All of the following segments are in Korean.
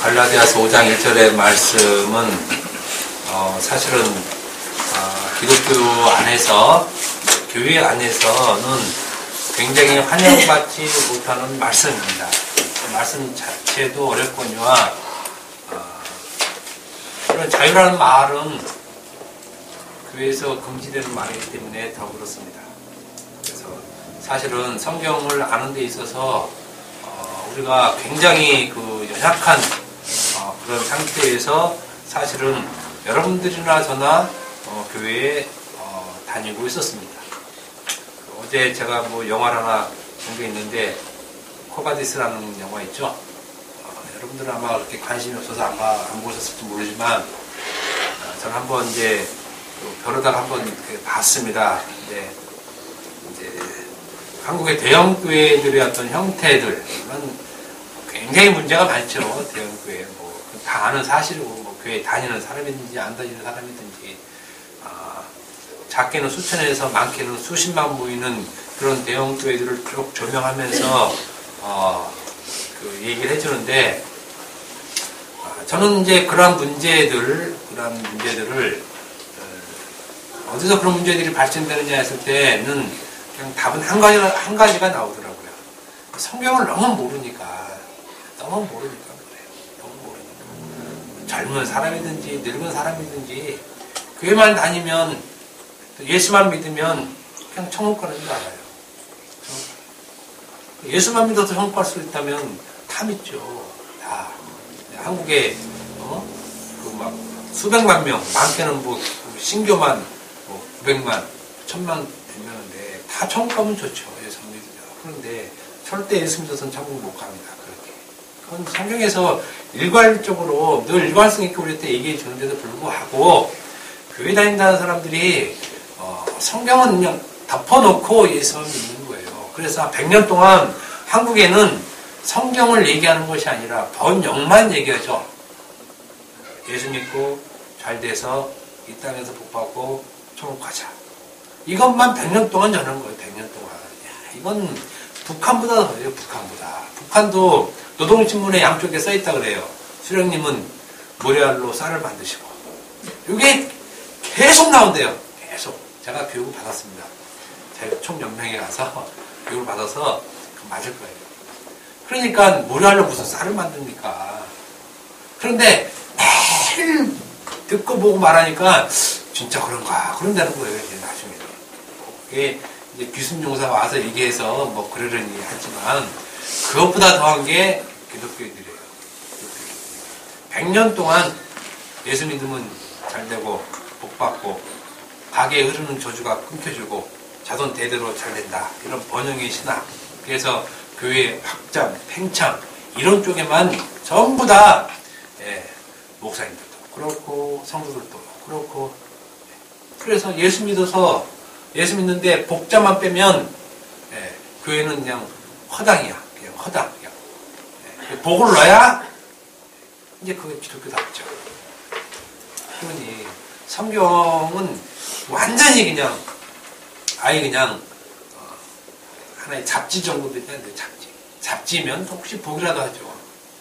갈라디아서 5장 1절의 말씀은 사실은 기독교 안에서, 교회 안에서는 굉장히 환영받지 못하는 말씀입니다. 말씀 자체도 어렵거니와 이런 자유라는 말은 교회에서 금지되는 말이기 때문에 더 그렇습니다. 그래서 사실은 성경을 아는 데 있어서 우리가 굉장히 그 연약한 그런 상태에서 사실은 여러분들이나 저나 교회에 다니고 있었습니다. 어제 제가 뭐 영화를 하나 본 게 있는데 코바디스라는 영화 있죠. 여러분들은 아마 그렇게 관심이 없어서 안 보셨을지 모르지만 저는 한번 이제 벼르다가 한번 봤습니다. 근데 이제 한국의 대형 교회들의 어떤 형태들은 굉장히 문제가 많죠. 대형 교회 다 아는 사실이고 뭐 교회 다니는 사람이든지 안 다니는 사람이든지 작게는 수천에서 많게는 수십만 모이는 그런 대형 교회들을 쭉 조명하면서 그 얘기를 해주는데 저는 이제 그러한 문제들을 어디서 그런 문제들이 발생되느냐 했을 때는 그냥 답은 한 가지가 나오더라고요. 성경을 너무 모르니까 그래요. 너무 모르니까. 젊은 사람이든지 늙은 사람이든지 교회만 다니면 예수만 믿으면 그냥 천국 가는 줄 알아요. 예수만 믿어서 천국 갈 수 있다면 다 믿죠. 다. 한국에 막 수백만 명, 많게는 뭐 신교만 900만, 1000만 되는데 다 천국 가면 좋죠. 예수 믿으면. 그런데 절대 예수 믿어서는 천국 못 갑니다. 그렇게. 그건 성경에서 일괄적으로 늘 일관성 있게 우리한테 얘기해 주는데도 불구하고 교회 다닌다는 사람들이 성경은 그냥 덮어놓고 예수만 믿는 거예요. 그래서 100년 동안 한국에는 성경을 얘기하는 것이 아니라 번역만 얘기하죠. 예수 믿고 잘 돼서 이 땅에서 복받고 천국 가자. 이것만 100년 동안 전한 거예요. 100년 동안. 이건 북한보다 더해요. 북한보다. 북한도 노동신문에 양쪽에 써있다 그래요. 수령님은 모래알로 쌀을 만드시고. 이게 계속 나온대요. 계속. 제가 교육을 받았습니다. 제가 총연맹에 가서 교육을 받아서 맞을 거예요. 그러니까 모래알로 무슨 쌀을 만듭니까? 그런데 매일 듣고 보고 말하니까 진짜 그런가? 그런다는 거예요. 이제 나중에. 그게 이제 귀순용사가 와서 얘기해서 뭐 그러려니 하지만 그것보다 더한 게 기독교인들이에요. 100년 동안 예수 믿으면 잘 되고 복받고 가게에 흐르는 저주가 끊겨주고 자손 대대로 잘 된다. 이런 번영의 신학. 그래서 교회 확장, 팽창 이런 쪽에만 전부 다 목사님들도 그렇고 성도들도 그렇고 그래서 예수 믿는데 복자만 빼면 교회는 그냥 허당이야. 그냥 허당. 복을 넣어야 이제 그게 기독교답죠. 그러니 성경은 완전히 그냥 아예 그냥 하나의 잡지 정도 되는데 잡지면 혹시 복이라도 하죠.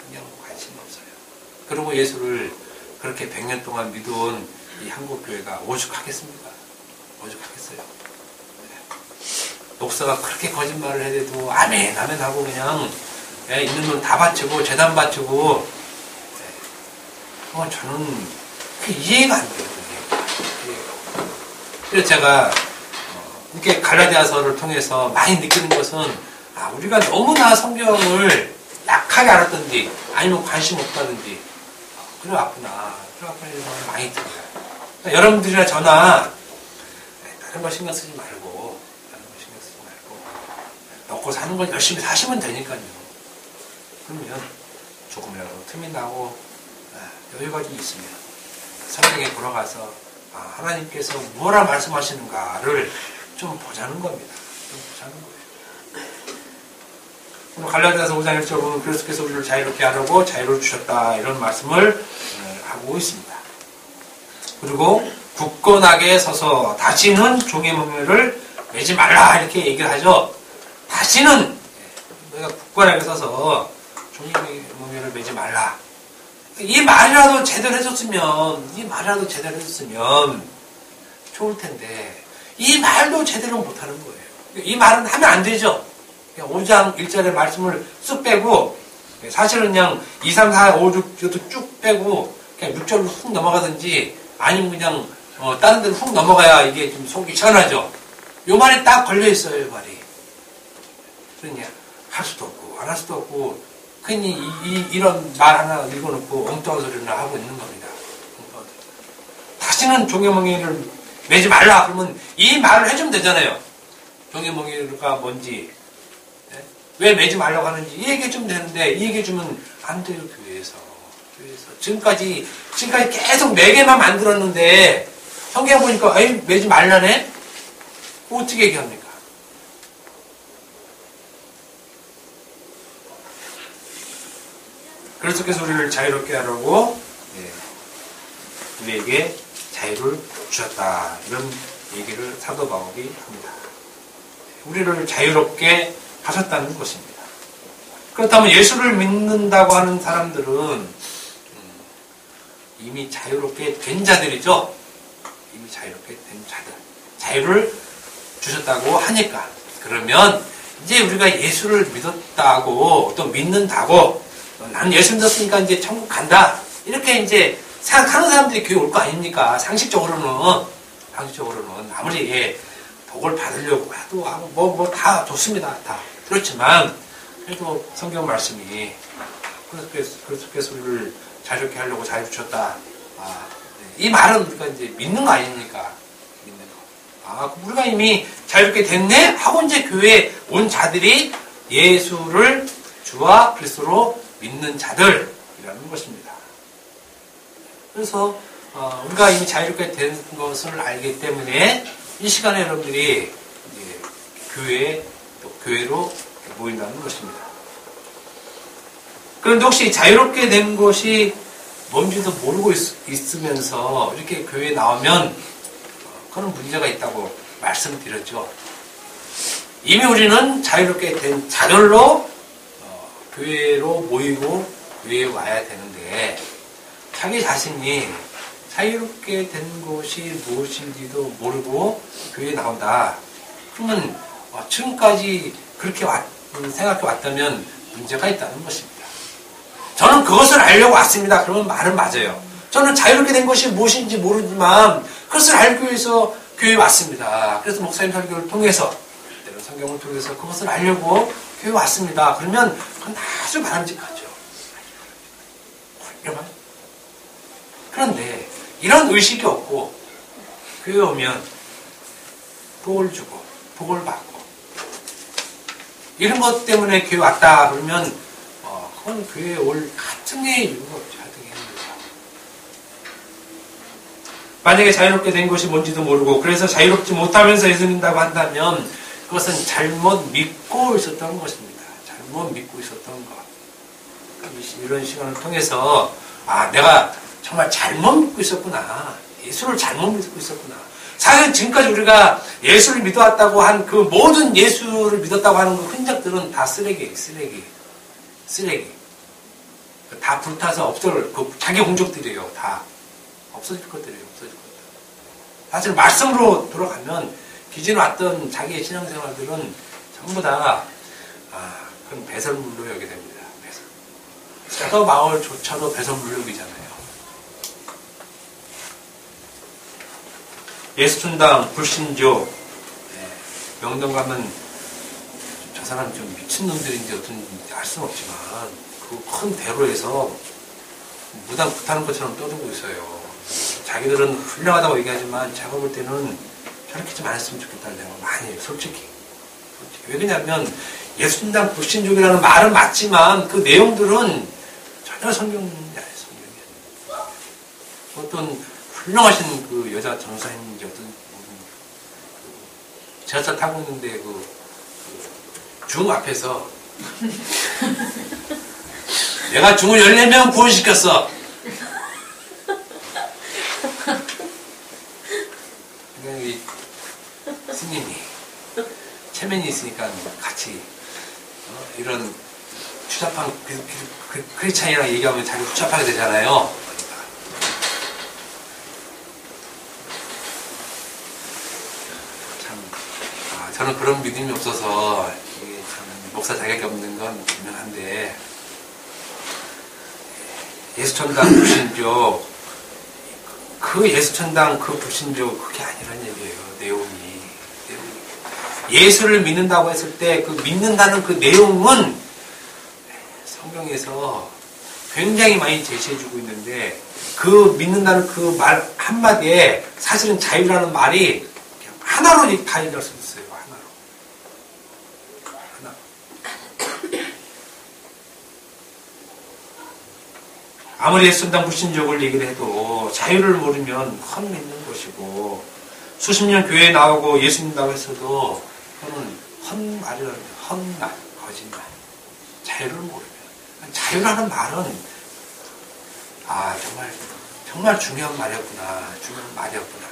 그냥 관심 없어요. 그리고 예수를 그렇게 100년 동안 믿어온 이 한국교회가 오죽하겠습니까? 오죽하겠어요. 목사가 그렇게 거짓말을 해도 아멘 하고 그냥 있는 돈 다 바치고 재단 바치고 저는 그게 이해가 안 돼요. 그래서 제가 이렇게 갈라디아서를 통해서 많이 느끼는 것은 우리가 너무나 성경을 약하게 알았던지 아니면 관심 없다든지 그래 왔구나. 그래 많이 들어요. 그러니까 여러분들이나 저나 다른 거 신경 쓰지 말고 먹고 사는 건 열심히 사시면 되니까요. 그러면 조금이라도 틈이 나고 여유가 좀 있으면 성경에 돌아가서 하나님께서 뭐라 말씀하시는가를 좀 보자는 겁니다. 오늘 갈라디아서 5장 1절 보면 그리스도께서 우리를 자유롭게 하려고 자유를 주셨다 이런 말씀을 하고 있습니다. 그리고 굳건하게 서서 다시는 종의 멍에를 매지 말라 이렇게 얘기를 하죠. 다시는 내가 굳건하게 서서 종의 멍에를 매지 말라. 이 말이라도 제대로 해줬으면 좋을 텐데, 이 말도 제대로 못하는 거예요. 이 말은 하면 안 되죠. 5장 1절의 말씀을 쑥 빼고, 사실은 그냥 2, 3, 4, 5, 6도 쭉 빼고, 그냥 6절로 훅 넘어가든지, 아니면 그냥, 다른 데로 훅 넘어가야 이게 좀 속이 시원하죠. 요 말이 딱 걸려있어요, 요 말이. 그러냐, 할 수도 없고, 안 할 수도 없고, 괜히 이런 말 하나 읽어놓고 엉뚱한 소리를 하고 있는 겁니다. 다시는 종교멍이를 매지 말라. 그러면 이 말을 해주면 되잖아요. 종교멍이가 뭔지, 왜 매지 말라고 하는지 이 얘기해주면 되는데, 이 얘기해주면 안 돼요, 교회에서. 지금까지 계속 매개만 만들었는데, 성경 보니까, 매지 말라네? 어떻게 얘기합니까? 그래서 우리를 자유롭게 하려고 우리에게 자유를 주셨다. 이런 얘기를 사도 바울이 합니다. 우리를 자유롭게 하셨다는 것입니다. 그렇다면 예수를 믿는다고 하는 사람들은 이미 자유롭게 된 자들이죠. 이미 자유롭게 된 자들. 자유를 주셨다고 하니까. 그러면 이제 우리가 예수를 믿었다고 또 믿는다고 난 예수 믿었으니까 이제 천국 간다. 이렇게 이제 생각하는 사람들이 교회 올 거 아닙니까? 상식적으로는 아무리 복을 받으려고 해도 뭐 다 좋습니다. 다 그렇지만 그래도 성경 말씀이 그래서 우리를 자유롭게 하려고 자유 주셨다. 이 말은 우리가 이제 믿는 거 아닙니까? 믿는 거. 우리가 이미 자유롭게 됐네 하고 이제 교회에 온 자들이 예수를 주와 그리스도로 믿는 자들이라는 것입니다. 그래서 우리가 이미 자유롭게 된 것을 알기 때문에 이 시간에 여러분들이 이제 교회로 모인다는 것입니다. 그런데 혹시 자유롭게 된 것이 뭔지도 모르고 있으면서 이렇게 교회에 나오면 그런 문제가 있다고 말씀드렸죠. 이미 우리는 자유롭게 된 자들로 교회로 모이고 교회에 와야 되는데 자기 자신이 자유롭게 된 것이 무엇인지도 모르고 교회에 나온다. 그러면 지금까지 그렇게 생각해 왔다면 문제가 있다는 것입니다. 저는 그것을 알려고 왔습니다. 그러면 말은 맞아요. 저는 자유롭게 된 것이 무엇인지 모르지만 그것을 알기 위해서 교회에 왔습니다. 그래서 목사님 설교를 통해서 성경을 통해서 그것을 알려고 교회에 왔습니다. 그러면 그건 아주 바람직하죠. 그런데 이런 의식이 없고 교회에 오면 복을 주고 복을 받고 이런 것 때문에 교회 왔다 그러면 그건 교회에 올 하등의 이유가 없죠. 하등의 이유가. 만약에 자유롭게 된 것이 뭔지도 모르고 그래서 자유롭지 못하면서 예수 믿는다고 한다면 그것은 잘못 믿고 있었던 것입니다. 잘못 믿고 있었던 것. 이런 시간을 통해서 내가 정말 잘못 믿고 있었구나. 예수를 잘못 믿고 있었구나. 사실 지금까지 우리가 예수를 믿어왔다고 한 그 모든 예수를 믿었다고 하는 그 흔적들은 다 쓰레기. 다 불타서 없을 그 자기 공적들이에요. 다 없어질 것들이에요. 사실 말씀으로 돌아가면 기존에 왔던 자기의 신앙생활들은 전부 다 그런 배설물로 여기게 됩니다. 저도 마을조차도 배설물로 여기잖아요. 예수천당, 불신조, 명동 가면 저 사람 좀 미친놈들인지 어떤지 알 수는 없지만 그 큰 대로에서 무당 붙하는 것처럼 떠들고 있어요. 자기들은 훌륭하다고 얘기하지만 제가 볼 때는 저렇게 좀 안 했으면 좋겠다는 생각 많이 해요. 솔직히. 왜 그러냐면 예수천당, 불신족이라는 말은 맞지만 그 내용들은 전혀 성경이 아니에요. 어떤 훌륭하신 그 여자 전사님인지 어떤 지하철 타고 있는데 중 앞에서 내가 중을 14명 구원시켰어. 이 스님이 체면이 있으니까 같이 이런 추잡한 크리스찬이랑 얘기하면 자기 추잡하게 되잖아요. 참, 저는 그런 믿음이 없어서 이게 참 목사 자격이 없는 건 분명한데 예수천당 불신교 그 예수천당 그 불신교 그게 아니란 얘기예요. 내용이 예수를 믿는다고 했을 때 그 믿는다는 그 내용은 성경에서 굉장히 많이 제시해주고 있는데 그 믿는다는 그 말 한마디에 사실은 자유라는 말이 하나로 다 얘기할 수 있어요. 하나. 아무리 예수천당 불신족을 얘기를 해도 자유를 모르면 헛믿는 것이고 수십 년 교회에 나오고 예수 믿는다고 했어도 그거는 헛말이라는 헛말, 거짓말. 자유를 모르면. 자유라는 말은 정말 중요한 말이었구나. 중요한 말이었구나.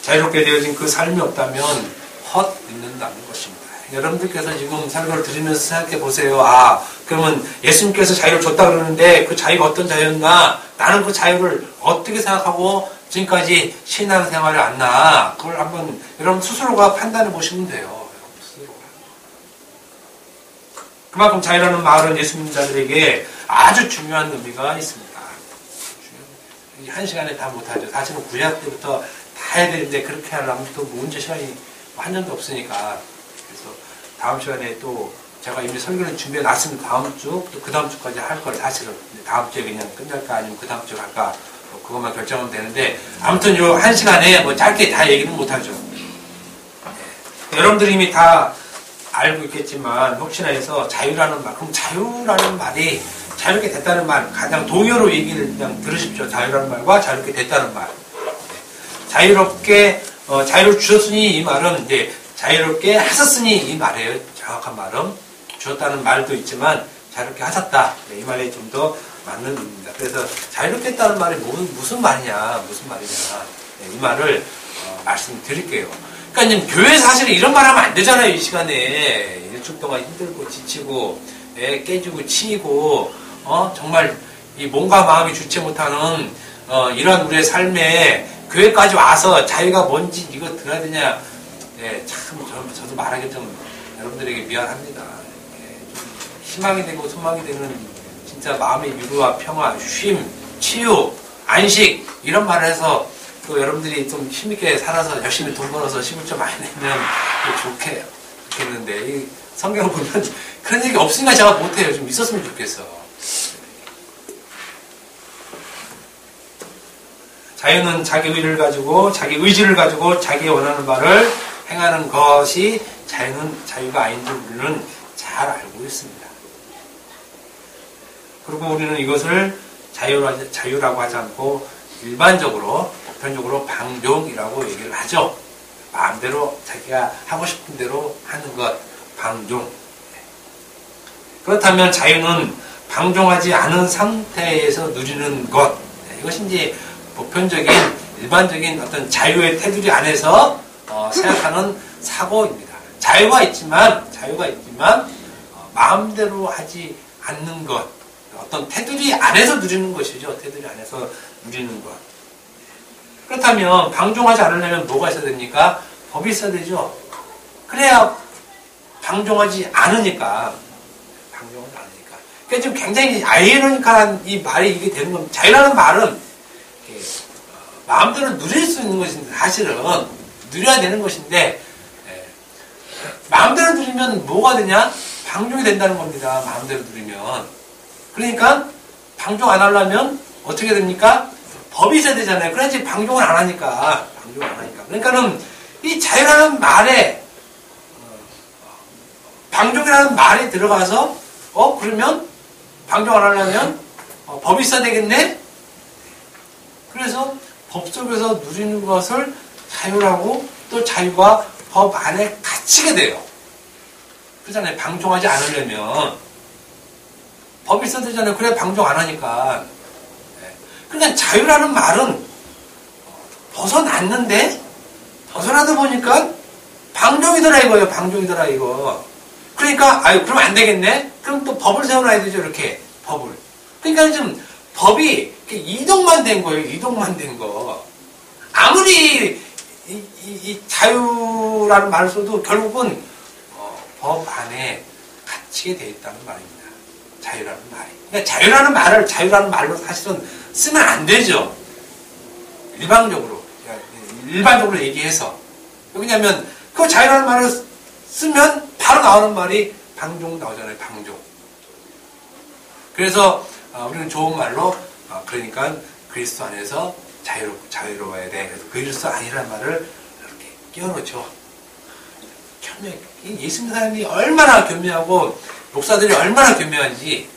자유롭게 되어진 그 삶이 없다면 헛믿는다는 것입니다. 여러분들께서 지금 설교를 들으면서 생각해 보세요. 그러면 예수님께서 자유를 줬다 그러는데 그 자유가 어떤 자유였나? 나는 그 자유를 어떻게 생각하고 지금까지 신앙생활을 왔나? 그걸 한번 여러분 스스로가 판단해 보시면 돼요. 스스로가. 그만큼 자유라는 말은 예수 믿는 자들에게 아주 중요한 의미가 있습니다. 한 시간에 다 못하죠. 사실은 구약 때부터 다 해야 되는데 그렇게 하려면 또 문제 시간이 한 년도 없으니까. 그래서 다음 시간에 또 제가 이미 설교를 준비해 놨으면 다음 주, 또 그 다음 주까지 할 걸 사실은. 다음 주에 그냥 끝날까 아니면 그 다음 주에 갈까. 그것만 결정하면 되는데, 아무튼 요 한 시간에 뭐 짧게 다 얘기는 못하죠. 여러분들이 이미 다 알고 있겠지만, 혹시나 해서 자유라는 말, 그럼 자유라는 말이 자유롭게 됐다는 말, 가장 동요로 얘기를 그냥 들으십시오. 자유라는 말과 자유롭게 됐다는 말. 자유를 주셨으니 이 말은 이제 자유롭게 하셨으니 이 말이에요. 정확한 말은. 주었다는 말도 있지만, 자유롭게 하셨다. 이 말이 좀 더 맞는 의미입니다. 그래서 자유롭게 했다는 말이 무슨 말이냐. 이 말을 말씀드릴게요. 그러니까 이제 교회에서 사실은 이런 말 하면 안 되잖아요. 이 시간에. 일주일 동안 힘들고 지치고 깨지고 치이고 정말 이 몸과 마음이 주체 못하는 이런 우리의 삶에 교회까지 와서 자유가 뭔지 이거 들어야 되냐. 참 저도 말하기 좀 여러분들에게 미안합니다. 좀 희망이 되고 소망이 되는 진짜 마음의 위로와 평화, 쉼, 치유, 안식 이런 말을 해서 또 여러분들이 좀 힘있게 살아서 열심히 돈 벌어서 시골 좀 많이 내면 좋겠는데 이 성경을 보면 그런 얘기 없으니까 제가 못해요. 좀 있었으면 좋겠어. 자유는 자기 의지를 가지고 자기 원하는 바를 행하는 것이 자유가 아닌 줄 우리는 잘 알고 있습니다. 그리고 우리는 이것을 자유라고 하지 않고 일반적으로 보편적으로 방종이라고 얘기를 하죠. 마음대로 자기가 하고 싶은 대로 하는 것, 방종. 그렇다면 자유는 방종하지 않은 상태에서 누리는 것. 이것이 이제 보편적인 일반적인 어떤 자유의 테두리 안에서 생각하는 사고입니다. 자유가 있지만 마음대로 하지 않는 것. 어떤 테두리 안에서 누리는 것이죠. 테두리 안에서 누리는 것. 그렇다면 방종하지 않으려면 뭐가 있어야 됩니까? 법이 있어야 되죠. 그래야 방종하지 않으니까. 그러니까 지금 굉장히 아이러니컬한 이 말이 이게 되는 겁니다. 자유라는 말은 마음대로 누릴 수 있는 것인데 사실은 누려야 되는 것인데 마음대로 누리면 뭐가 되냐? 방종이 된다는 겁니다. 마음대로 누리면. 그러니까 방종 안 하려면 어떻게 됩니까? 법이 있어야 되잖아요. 그래야지 방종을 안 하니까. 그러니까는 이 자유라는 말에 방종이라는 말이 들어가서 그러면 방종 안 하려면 법이 있어야 되겠네? 그래서 법 속에서 누리는 것을 자유라고 또 자유가 법 안에 갇히게 돼요. 그렇잖아요. 방종하지 않으려면 법이 있어야 되잖아요. 그래 방종 안 하니까. 그러니까 자유라는 말은 벗어났는데 벗어나다 보니까 방종이더라 이거예요. 방종이더라 이거. 그러니까, 아유, 그럼 안 되겠네? 그럼 또 법을 세워놔야 되죠, 이렇게. 법을. 그러니까 지금 법이 이동만 된 거예요, 이동만 된 거. 아무리 이 자유라는 말을 써도 결국은 법 안에 갇히게 돼 있다는 말입니다. 자유라는 말이. 그러니까 자유라는 말로 사실은 쓰면 안 되죠. 일반적으로 얘기해서. 왜냐면 그 자유라는 말을 쓰면 바로 나오는 말이 방종 나오잖아요. 방종. 그래서 우리는 좋은 말로 그러니까 그리스도 안에서 자유로워야 돼. 그래서 그리스도 아니라는 말을 이렇게 끼워놓죠. 교묘. 예수 믿는 사람이 얼마나 교묘하고 목사들이 얼마나 교묘한지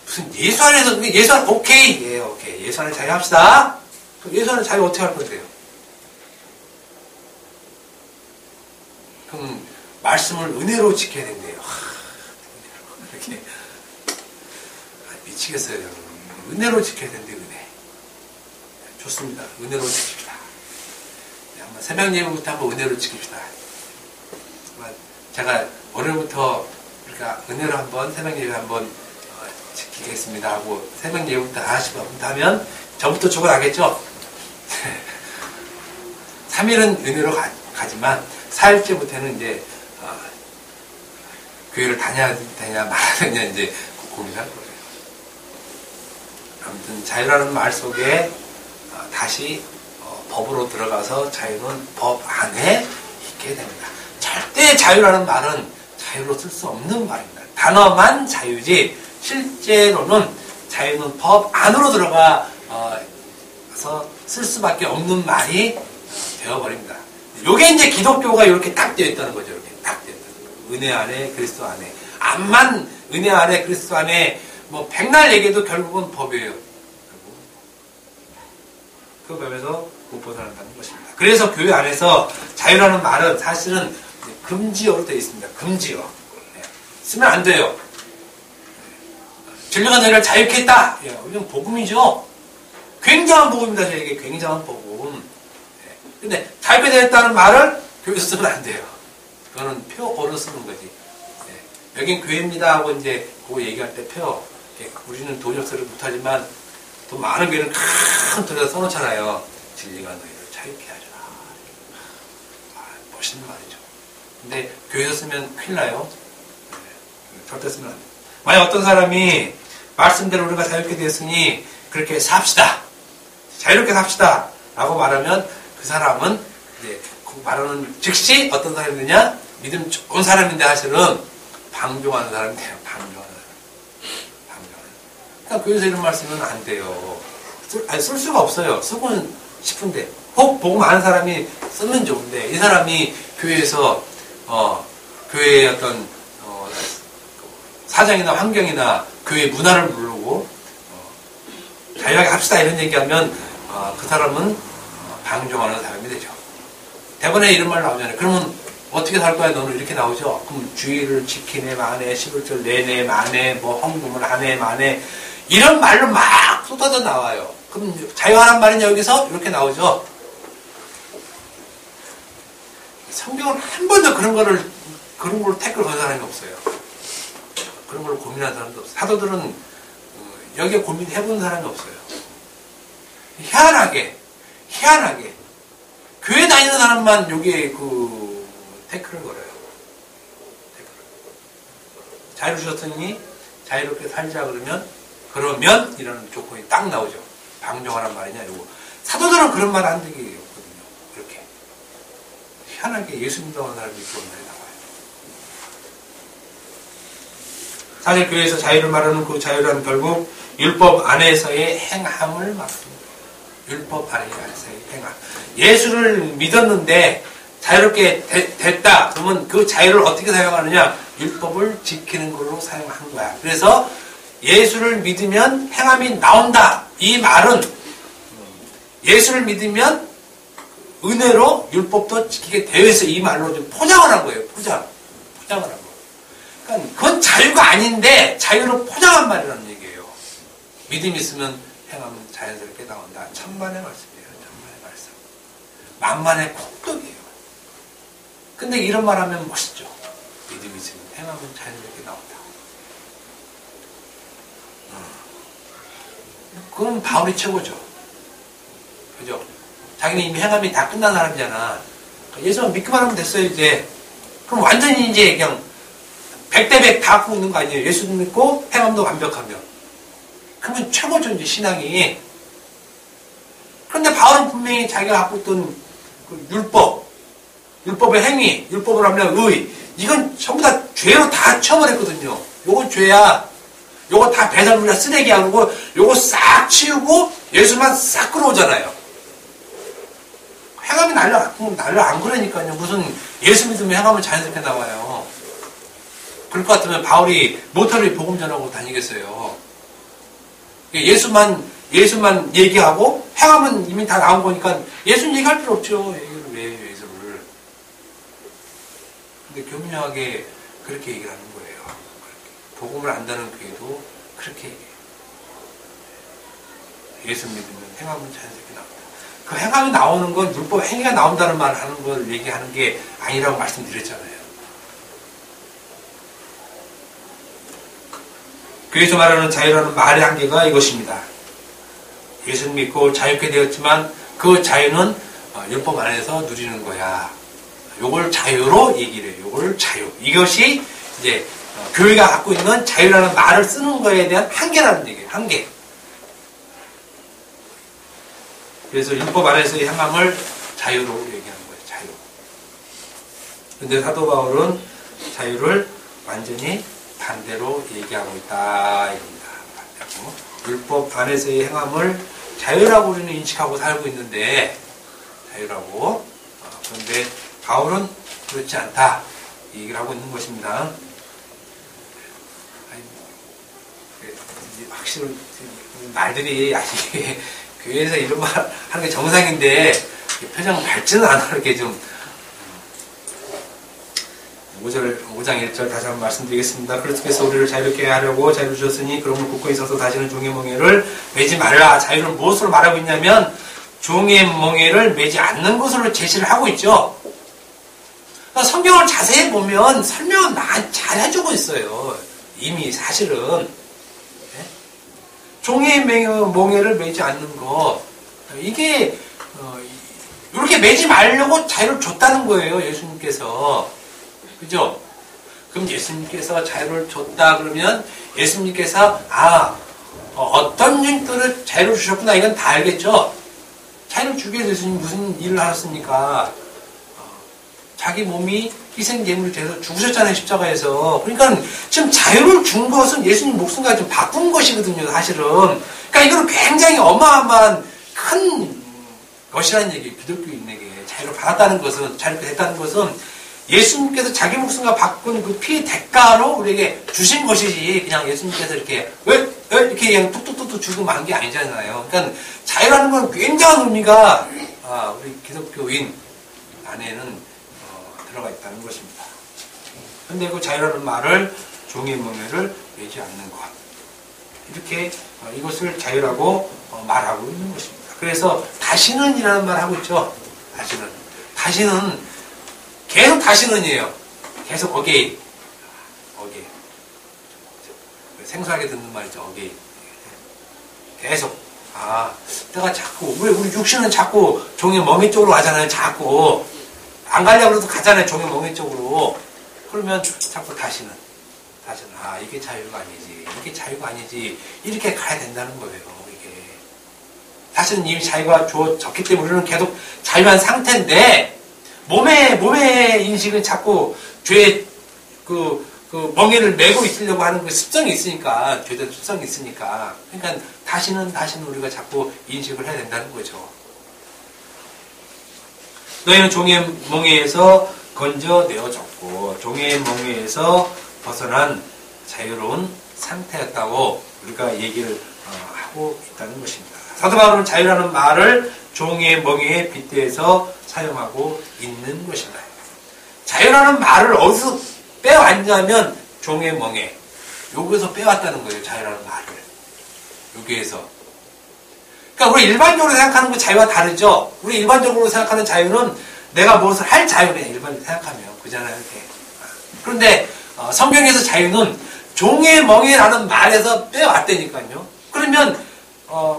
무슨 예수 안에서 오케이. 예, 오케이. 예수 안에 자유 합시다. 예수 안에 자유 어떻게 할 건데요? 그럼 말씀을 은혜로 지켜야 된대요. 이렇게 미치겠어요, 여러분. 은혜로 지켜야 된대요, 은혜. 좋습니다. 은혜로 지킵시다. 한번 새벽 예배부터 한번 은혜로 지킵시다. 제가 월요일부터 그러니까 은혜로 한번 새벽 예배 한번 지키겠습니다 하고 새벽 예배부터 하시고 하면 저부터 죽어나겠죠? 3일은 은혜로 가지만 4일째부터는 이제 교회를 다녀야 되냐 말아야 되냐 이제 고민할 거예요. 아무튼 자유라는 말 속에 다시 법으로 들어가서 자유는 법 안에 있게 됩니다. 절대 자유라는 말은 자유로 쓸 수 없는 말입니다. 단어만 자유지 실제로는 자유는 법 안으로 들어가서 쓸 수밖에 없는 말이 되어버립니다. 요게 이제 기독교가 이렇게 딱 되어 있다는 거죠. 이렇게 딱 되어 있다는 거예요. 은혜 안에 그리스도 안에. 암만 은혜 안에 그리스도 안에 뭐 백날 얘기해도 결국은 법이에요. 그 법에서 못 벗어난다는 것입니다. 그래서 교회 안에서 자유라는 말은 사실은 금지어로 되어 있습니다. 금지어. 네. 쓰면 안 돼요. 진리가 너희를 자유케 했다. 이건 복음이죠. 굉장한 복음입니다. 저에게 굉장한 복음. 근데 자유케 되었다는 말을 교회에서 쓰면 안 돼요. 그거는 표어로 쓰는 거지. 네. 여긴 교회입니다 하고 이제 그거 얘기할 때 표. 우리는 돈역서를 못하지만 돈 많은 교회는 큰 돈에다 써놓잖아요. 진리가 너희를 자유케 하리라. 멋있는 말이죠. 근데 교회에서 쓰면 큰일 나요. 네. 절대 쓰면 안 돼요. 만약 어떤 사람이 말씀대로 우리가 자유케 되었으니 그렇게 삽시다. 자유롭게 삽시다. 라고 말하면 그 사람은 이제 그 말하는 즉시 어떤 사람이냐? 믿음 좋은 사람인데 사실은 방종하는 사람이 돼요. 방종하는 사람. 그러니까 교회에서 이런 말 쓰면 안 돼요. 쓸 수가 없어요. 쓰고는 싶은데 혹 보고 많은 사람이 쓰면 좋은데 이 사람이 교회에서 교회의 어떤 사정이나 환경이나 교회 문화를 모르고 자유하게 합시다 이런 얘기하면 그 사람은 방종하는 사람이 되죠. 대본에 이런 말 나오잖아요. 그러면 어떻게 살 거야 너는 이렇게 나오죠. 그럼 주의를 지키네 마네 11절 내내 마네 뭐 헌금을 하네 마네 이런 말로 막 쏟아져 나와요. 그럼 자유하란 말은 여기서 이렇게 나오죠. 성경은 한 번도 그런 걸로 태클 건 사람이 없어요. 그런 걸 고민한 사람도 없어요. 사도들은 여기에 고민해본 사람이 없어요. 희한하게 교회 다니는 사람만 여기에 그 태클을 걸어요. 자유를 주셨으니 자유롭게 살자 그러면 이런 조건이 딱 나오죠. 방종하란 말이냐 이거. 사도들은 그런 말 한 적이 없거든요. 그렇게 희한하게 예수 믿는 사람이 그런 말이 나와요. 사실 교회에서 자유를 말하는 그 자유라는 결국 율법 안에서의 행함을 말합니다. 율법 안에서의 행함. 예수를 믿었는데 자유롭게 됐다. 그러면 그 자유를 어떻게 사용하느냐? 율법을 지키는 걸로 사용한 거야. 그래서 예수를 믿으면 행함이 나온다. 이 말은 예수를 믿으면 은혜로 율법도 지키게 되어 있어. 이 말로 좀 포장을 한 거예요. 포장을 한 거예요. 그러니까 그건 자유가 아닌데 자유로 포장한 말이라는 얘기예요. 믿음 있으면 행하면 자연스럽게 나온다. 천만의 말씀이에요. 천만의 말씀. 만만의 콕덕이에요. 근데 이런 말 하면 멋있죠. 믿음이 있으면 행함은 자연스럽게 나온다. 그건 바울이 최고죠. 그죠? 자기는 이미 행함이 다 끝난 사람이잖아. 예수만 믿기만 하면 됐어요, 이제. 그럼 완전히 이제 그냥 100대 100 다 갖고 있는 거 아니에요? 예수 믿고 행함도 완벽하면. 그러면 최고죠, 이제 신앙이. 그런데 바울은 분명히 자기가 갖고 있던 그 율법의 행위, 율법을 하면 의, 이건 전부 다 죄로 다 쳐버렸거든요. 요건 죄야. 요거 다 배설물이야, 쓰레기야. 그러고 요거 싹 치우고 예수만 싹 끌어오잖아요. 행함이 날려 안 그러니까요. 무슨 예수 믿으면 행함은 자연스럽게 나와요. 그럴 것 같으면 바울이 모터를 복음 전하고 다니겠어요. 예수만 얘기하고 행함은 이미 다 나온 거니까 예수는 얘기할 필요 없죠. 얘기를 왜 해요, 예수를. 근데 교묘하게 그렇게 얘기를 하는 거예요. 복음을 안다는 교회도 그렇게 얘기해요. 예수 믿으면 행함은 자연스럽게 나옵니다. 그 행함이 나오는 건 율법 행위가 나온다는 말을 하는 걸 얘기하는 게 아니라고 말씀드렸잖아요. 그래서 말하는 자유라는 말의 한계가 이것입니다. 예수를 믿고 자유케 되었지만 그 자유는 율법 안에서 누리는 거야. 요걸 자유로 얘기를 해요. 요걸 자유. 이것이 이제 교회가 갖고 있는 자유라는 말을 쓰는 거에 대한 한계라는 얘기예요. 한계. 그래서 율법 안에서의 행함을 자유로 얘기하는 거예요. 자유. 그런데 사도 바울은 자유를 완전히 반대로 얘기하고 있다. 이겁니다. 반대로. 율법 안에서의 행함을 자유라고 우리는 인식하고 살고 있는데, 자유라고. 그런데 바울은 그렇지 않다. 이 얘기를 하고 있는 것입니다. 확실히 말들이 아니 교회에서 이런 말 하는 게 정상인데 표정 밝지는 않아. 이렇게 좀 5장 1절 다시 한번 말씀드리겠습니다. 그리스도께서 우리를 자유롭게 하려고 자유를 주셨으니 그러므로 굳고 있어서 다시는 종의 멍에를 매지 말라. 자유를 무엇으로 말하고 있냐면 종의 멍에를 매지 않는 것으로 제시를 하고 있죠. 성경을 자세히 보면 설명은 잘 해주고 있어요. 이미 사실은 종의 멍에를 매지 않는 거, 이게 이렇게 매지 말려고 자유를 줬다는 거예요. 예수님께서. 그죠? 그럼 예수님께서 자유를 줬다 그러면 예수님께서 어떤 일들을 자유를 주셨구나 이건 다 알겠죠? 자유를 주기 위해서 예수님이 무슨 일을 하셨습니까? 자기 몸이 희생제물이 돼서 죽으셨잖아요, 십자가에서. 그러니까 지금 자유를 준 것은 예수님 목숨과 좀 바꾼 것이거든요, 사실은. 그러니까 이거는 굉장히 어마어마한 큰 것이라는 얘기예요, 기독교인에게. 자유를 받았다는 것은, 자유를 됐다는 것은 예수님께서 자기 목숨과 바꾼 그 피의 대가로 우리에게 주신 것이지, 그냥 예수님께서 이렇게, 이렇게 그냥 뚝뚝뚝뚝 주고 만 게 아니잖아요. 그러니까 자유라는 건 굉장한 의미가, 우리 기독교인 안에는 들어가 있다는 것입니다. 그런데 그 자유라는 말을 종의 멍에를 매지 않는 것. 이렇게 이것을 자유라고 말하고 있는 것입니다. 그래서 다시는 이라는 말을 하고 있죠. 다시는 계속 다시는이에요. 계속 어게인. 생소하게 듣는 말이죠. 어게인. 계속. 내가 자꾸 우리 육신은 자꾸 종의 멍에 쪽으로 가잖아요. 자꾸. 안 가려고 해도 가잖아요. 종의 멍에 쪽으로. 그러면 자꾸 다시는 이게 자유가 아니지. 이게 자유가 아니지. 이렇게 가야 된다는 거예요. 이게. 사실은 이미 자유가 주어졌기 때문에 우리는 계속 자유한 상태인데 몸의 인식은 자꾸 죄의 그 멍에를 메고 있으려고 하는 그 습성이 있으니까, 죄된 습성이 있으니까. 그러니까 다시는 우리가 자꾸 인식을 해야 된다는 거죠. 너희는 종의 멍에에서 건져내어졌고 종의 멍에에서 벗어난 자유로운 상태였다고 우리가 얘기를 하고 있다는 것입니다. 사도 바울은 자유라는 말을 종의 멍에에 빗대서 사용하고 있는 것입니다. 자유라는 말을 어디서 빼왔냐면 종의 멍에, 여기서 빼왔다는 거예요. 자유라는 말을 여기에서. 그러니까 우리 일반적으로 생각하는 그 자유와 다르죠. 우리 일반적으로 생각하는 자유는 내가 무엇을 할 자유네. 일반적으로 생각하면 그잖아요. 이렇게. 그런데 성경에서 자유는 종의 멍에라는 말에서 빼왔다니까요. 그러면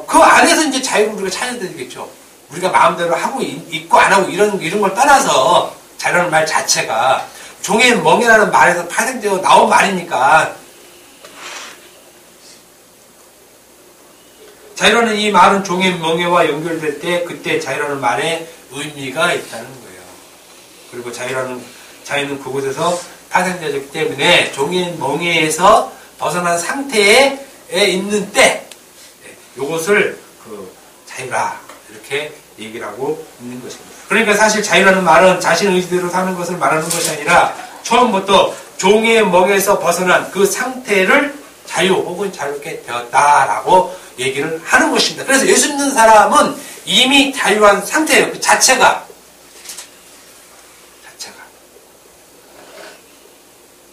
그 안에서 이제 자유를 우리가 찾아야 되겠죠. 우리가 마음대로 하고 있고 안 하고 이런 걸 떠나서 자유라는 말 자체가 종의 멍에라는 말에서 파생되어 나온 말이니까 자유라는 이 말은 종의 멍에와 연결될 때 그때 자유라는 말에 의미가 있다는 거예요. 그리고 자유는 그곳에서 파생되었기 때문에 종의 멍에에서 벗어난 상태에 있는 때 이것을 자유라 이렇게 얘기를 하고 있는 것입니다. 그러니까 사실 자유라는 말은 자신의 의지대로 사는 것을 말하는 것이 아니라 처음부터 종의 멍에서 벗어난 그 상태를 자유 혹은 자유롭게 되었다라고 얘기를 하는 것입니다. 그래서 예수 믿는 사람은 이미 자유한 상태예요. 그 자체가.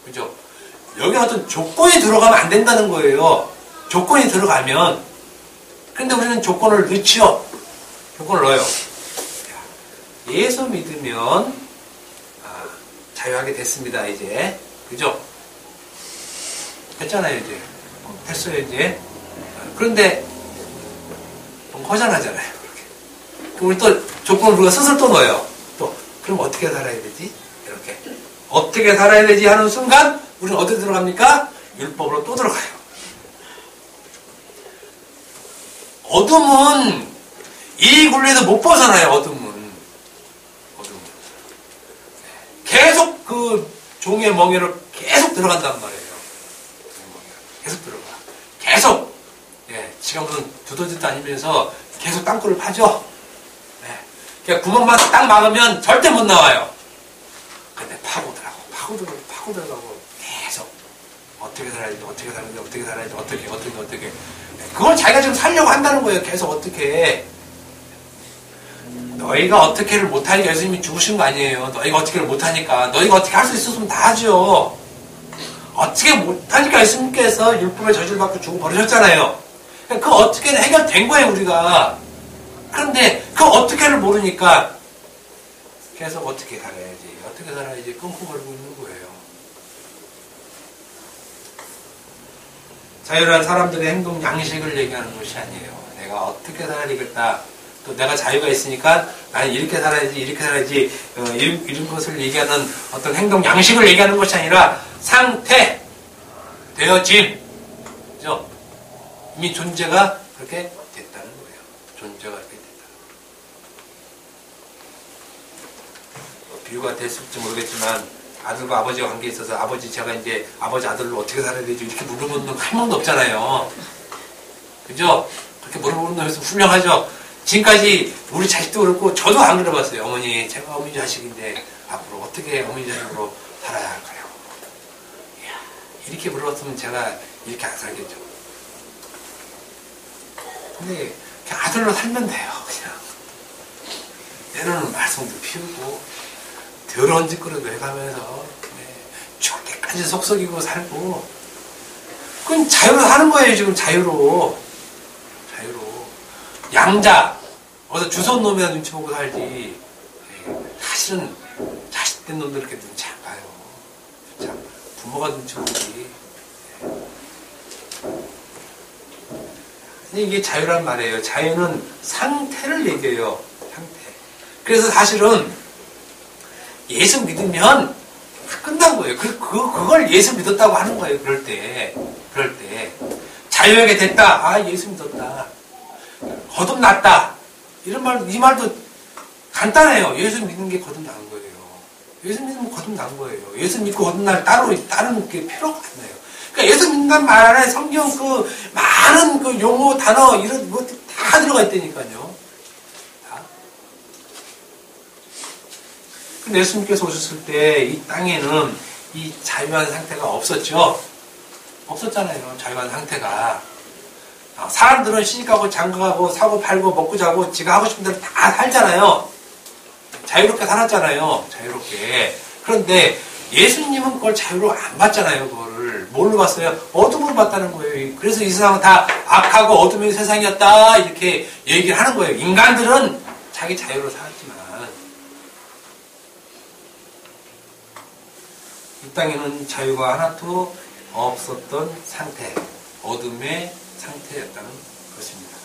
그죠? 여기 어떤 조건이 들어가면 안 된다는 거예요. 조건이 들어가면. 근데 우리는 조건을 넣지요. 조건을 넣어요. 예수 믿으면 자유하게 됐습니다. 이제. 그죠? 됐잖아요. 이제. 됐어요. 이제. 그런데 너무 허전하잖아요. 그렇게. 우리 또 조건을 우리가 스스로 또 넣어요. 또 그럼 어떻게 살아야 되지? 이렇게. 어떻게 살아야 되지 하는 순간 우리는 어디 들어갑니까? 율법으로 또 들어가요. 어둠은 이 굴레에서 못 벗어나요. 어둠은 계속 그 종의 멍에로 계속 들어간단 말이에요. 계속 들어가. 계속. 지금은 두더지도 아니면서 계속 땅굴을 파죠. 그냥 구멍만 딱 막으면 절대 못 나와요. 근데 파고들어가고 계속 어떻게 살아야지 어떻게 그걸 자기가 지금 살려고 한다는 거예요. 계속 어떻게 너희가 어떻게를 못하니까 예수님이 죽으신 거 아니에요. 너희가 어떻게를 못하니까 너희가 어떻게 할 수 있었으면 다 하죠. 어떻게 못하니까 예수님께서 율법의 저주를 받고 죽어 버리셨잖아요. 그 어떻게는 해결된 거예요. 우리가. 그런데 그 어떻게를 모르니까 계속 어떻게 살아야지 끙끙거리고 있는 거예요. 자유란 사람들의 행동 양식을 얘기하는 것이 아니에요. 내가 어떻게 살아야 되겠다. 또 내가 자유가 있으니까 나는 이렇게 살아야지 이런 것을 얘기하는 어떤 행동 양식을 얘기하는 것이 아니라 상태, 되어짐, 그죠? 이미 존재가 그렇게 됐다는 거예요. 존재가 그렇게 됐다. 비유가 됐을지 모르겠지만 아들과 아버지와 관계에 있어서 제가 이제 아버지 아들로 어떻게 살아야 되죠? 이렇게 물어보는 놈 한 명도 없잖아요. 그죠? 그렇게 물어보는 놈에서 훌륭하죠? 지금까지 우리 자식도 그렇고 저도 안 그래봤어요. 어머니, 제가 어머니 자식인데 앞으로 어떻게 어머니 자식으로 살아야 할까요? 이야, 이렇게 물어봤으면 제가 이렇게 안 살겠죠. 근데 그냥 아들로 살면 돼요. 그냥 때로는 말썽도 피우고 더러운 짓거리도 해가면서 죽을 때까지 속썩이고 살고 그건 자유로 사는 거예요. 지금 자유로 양자 어디서 주워온 놈이나 눈치 보고 살지 사실은 자식된 놈들 이렇게 눈치 안 봐요. 참 부모가 눈치 보지. 이게 자유란 말이에요. 자유는 상태를 얘기해요. 상태. 그래서 사실은 예수 믿으면 끝난 거예요. 그걸 예수 믿었다고 하는 거예요. 그럴 때. 자유하게 됐다. 예수 믿었다. 거듭났다. 이 말도 간단해요. 예수 믿는 게 거듭난 거예요. 예수 믿으면 거듭난 거예요. 예수 믿고 거듭날 다른 게 필요가 안 나요. 그러니까 예수 믿는다는 말 안에 성경 많은 용어, 단어, 이런 것들 다 들어가 있다니까요. 다. 근데 예수님께서 오셨을 때 이 땅에는 이 자유한 상태가 없었죠. 없었잖아요. 자유한 상태가. 사람들은 시집가고 장가가고 사고 팔고 먹고 자고 지가 하고 싶은 대로 다 살잖아요. 자유롭게 살았잖아요. 자유롭게. 그런데 예수님은 그걸 자유로 안 봤잖아요. 그거를. 뭘로 봤어요? 어둠으로 봤다는 거예요. 그래서 이 세상은 다 악하고 어둠의 세상이었다 이렇게 얘기를 하는 거예요. 인간들은 자기 자유로 살았지만 이 땅에는 자유가 하나도 없었던 상태, 어둠의 상태였다는 것입니다.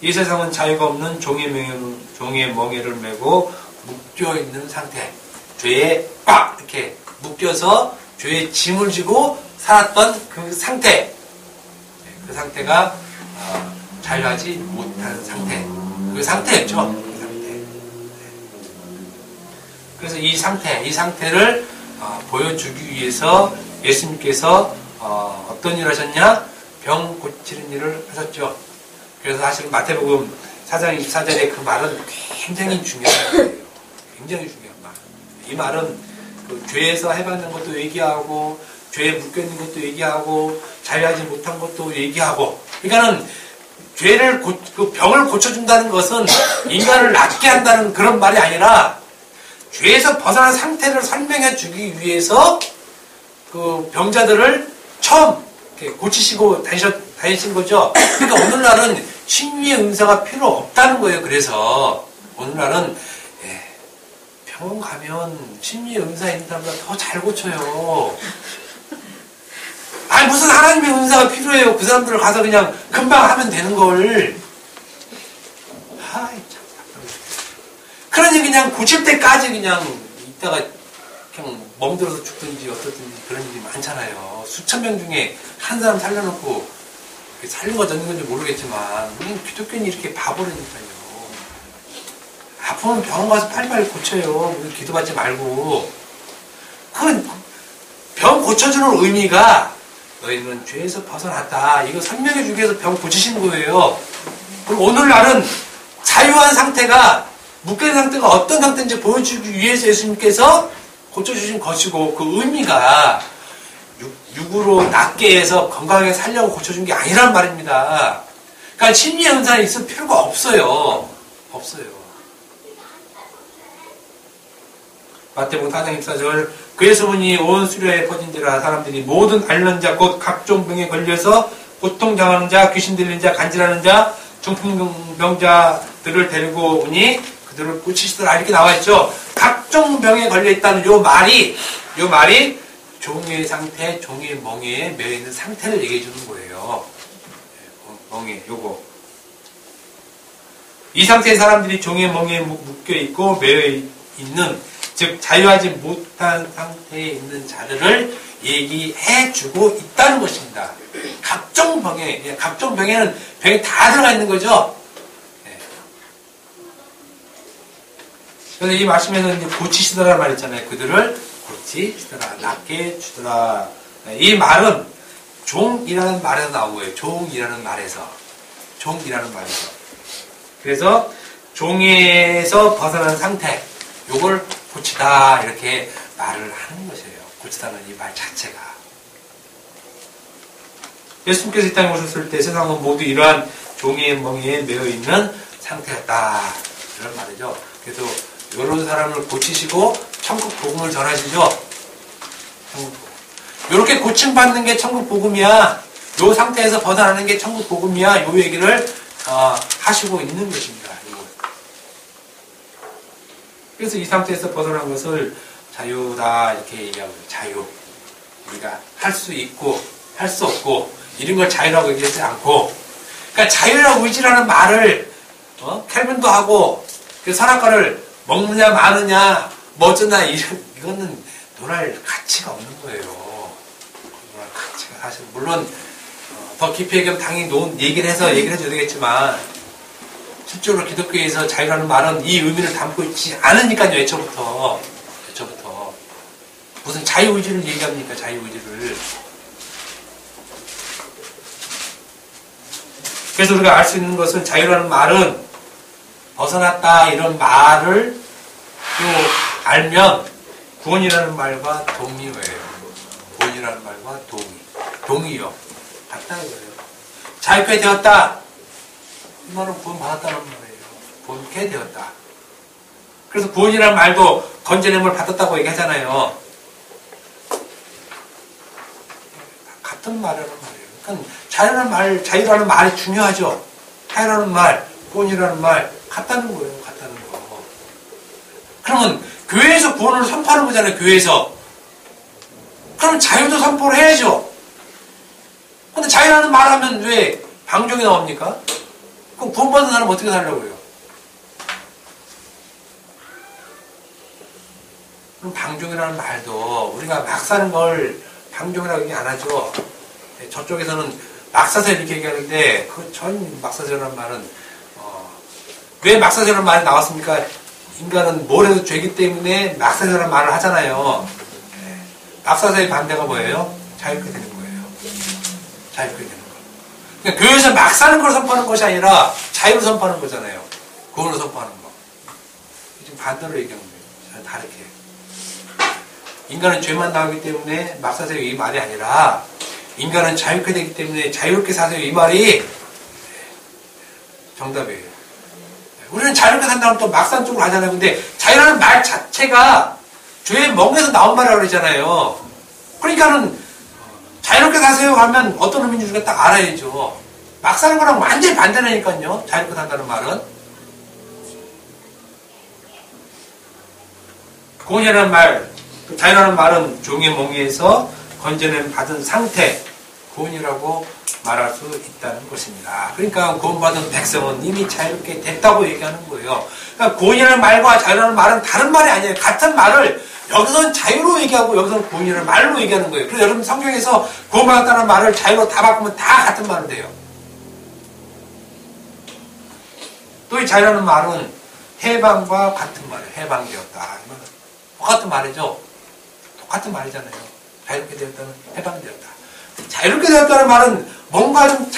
이 세상은 자유가 없는 종의 멍에를 메고 묶여 있는 상태, 죄에 빡 이렇게 묶여서 죄의 짐을 지고 살았던 그 상태, 그 상태가 자유하지 못한 상태, 그 상태였죠. 그 상태. 그래서 이 상태를 보여주기 위해서 예수님께서 어떤 일을 하셨냐? 병 고치는 일을 하셨죠. 그래서 사실 마태복음 4장 24절의 그 말은 굉장히 중요한 말이에요. 굉장히 중요한 말. 이 말은 그 죄에서 해방된 것도 얘기하고, 죄에 묶여있는 것도 얘기하고, 자유하지 못한 것도 얘기하고. 그러니까는 죄를 그 병을 고쳐준다는 것은 인간을 낫게 한다는 그런 말이 아니라 죄에서 벗어난 상태를 설명해 주기 위해서 그 병자들을 처음 이렇게 고치시고 다니신 거죠. 그러니까 오늘날은 신유의 은사가 필요 없다는 거예요. 그래서 오늘날은 병원 가면 신유의 은사 있는 사람보다 더 잘 고쳐요. 아니 무슨 하나님의 은사가 필요해요. 그 사람들을 가서 그냥 금방 하면 되는 걸. 아이 참. 그러니 그냥 고칠 때까지 그냥 있다가 그냥 멍들어서 죽든지 어떻든지 그런 일이 많잖아요. 수천 명 중에 한 사람 살려놓고 살린 거 젖는 건지 모르겠지만 그냥 기독교인이 이렇게 바보라니까요. 아프면 병원 가서 빨리빨리 고쳐요. 우리 기도받지 말고. 그건 병 고쳐주는 의미가 너희는 죄에서 벗어났다. 이거 설명해 주기 위해서 병 고치신 거예요. 그럼 오늘날은 자유한 상태가 묶여있는 상태가 어떤 상태인지 보여주기 위해서 예수님께서 고쳐주신 것이고 그 의미가 육으로 낫게 해서 건강하게 살려고 고쳐준 게 아니란 말입니다. 그러니까 심리의 은사는 있을 필요가 없어요. 없어요. 마태복음 4장 24절 그의 소문이 온 수려에 퍼진지라 사람들이 모든 앓는 자 곧 각종 병에 걸려서 고통당하는 자 귀신 들린 자 간질하는 자 중풍병자들을 데리고 오니 그들을 고치시더라 이렇게 나와있죠. 각종 병에 걸려있다는 요 말이 종의 상태, 종의 멍에에 매여있는 상태를 얘기해주는 거예요. 멍에 요거 이 상태의 사람들이 종의 멍에에 묶여있고 매여있는 즉 자유하지 못한 상태에 있는 자들을 얘기해주고 있다는 것입니다. 각종 병에는 병이 다 들어가 있는 거죠. 그래서 이 말씀에는 이제 고치시더라 말했잖아요. 그들을 고치시더라, 낫게 주더라. 이 말은 종이라는 말에서 나온 거예요. 종이라는 말에서. 그래서 종에서 벗어난 상태, 요걸 고치다 이렇게 말을 하는 것이에요. 고치다는 이 말 자체가. 예수님께서 이 땅에 오셨을 때 세상은 모두 이러한 종의 멍에에 매여있는 상태였다. 이런 말이죠. 그래서 이런 사람을 고치시고 천국 복음을 전하시죠. 이렇게 고침받는 게 천국 복음이야. 이 상태에서 벗어나는 게 천국 복음이야. 이 얘기를 하시고 있는 것입니다. 그래서 이 상태에서 벗어난 것을 자유다 이렇게 얘기하고 있어요. 자유. 우리가 할 수 있고 할 수 없고 이런 걸 자유라고 얘기하지 않고 그러니까 자유라고 의지라는 말을 켈빈도 하고 그 선악과를 먹느냐 마느냐 뭐 어쩌나 이거는 논할 가치가 없는 거예요. 논할 가치가 사실 물론 더 깊이 얘기하면 당연히 얘기를 해줘야 되겠지만 실제로 기독교에서 자유라는 말은 이 의미를 담고 있지 않으니까요. 애초부터 무슨 자유의지를 얘기합니까? 자유의지를. 그래서 우리가 알 수 있는 것은 자유라는 말은 벗어났다 이런 말을 또 알면 구원이라는 말과 동의어예요. 구원이라는 말과 동의어 같다는 거예요. 자유케 되었다. 이 말은 구원받았다는 말이에요. 구원케 되었다. 그래서 구원이라는 말도 건져냄을 받았다고 얘기하잖아요. 같은 말이라는 말이에요. 그러니까 자유라는 말이 중요하죠. 자유라는 말, 구원이라는 말 같다는 거예요. 같다는 거. 그러면 교회에서 구원을 선포하는 거잖아요. 교회에서. 그럼 자유도 선포를 해야죠. 근데 자유라는 말하면 왜 방종이 나옵니까? 그럼 구원받은 사람은 어떻게 살려고요? 그럼 방종이라는 말도 우리가 막 사는 걸 방종이라고 얘기 안 하죠. 저쪽에서는 막사세 이렇게 얘기하는데 그 전 막사세라는 말은 왜 막사세라는 말이 나왔습니까? 인간은 뭘 해도 죄기 때문에 막사세라는 말을 하잖아요. 막사세의 반대가 뭐예요? 자유롭게 되는 거예요. 자유롭게 되는 거. 그러니까 교회에서 막 사는 걸 선포하는 것이 아니라 자유를 선포하는 거잖아요. 구원을 선포하는 거. 지금 반대로 얘기하는 거예요. 다르게. 인간은 죄만 나오기 때문에 막 사세요 이 말이 아니라 인간은 자유롭게 되기 때문에 자유롭게 사세요 이 말이 정답이에요. 우리는 자유롭게 산다면 또 막산 쪽으로 가잖아요. 근데 자유라는 말 자체가 죄의 멍에서 나온 말이라고 그러잖아요. 그러니까는 자유롭게 사세요 하면 어떤 의미인지 우리가 딱 알아야죠. 막 사는 거랑 완전히 반대라니까요. 자유롭게 산다는 말은. 구원이라는 말, 자유라는 말은 종의 멍에서 건져냄 받은 상태, 구원이라고 말할 수 있다는 것입니다. 그러니까 구원받은 백성은 이미 자유롭게 됐다고 얘기하는 거예요. 그러니까 구원이라는 말과 자유라는 말은 다른 말이 아니에요. 같은 말을 여기서는 자유로 얘기하고 여기서는 구원이라는 말로 얘기하는 거예요. 그래서 여러분 성경에서 구원받았다는 말을 자유로 다 바꾸면 다 같은 말로 돼요. 또 이 자유라는 말은 해방과 같은 말이에요. 해방되었다. 똑같은 말이죠. 똑같은 말이잖아요. 자유롭게 되었다는 해방되었다. 자유롭게 되었다는 말은 뭔가 좀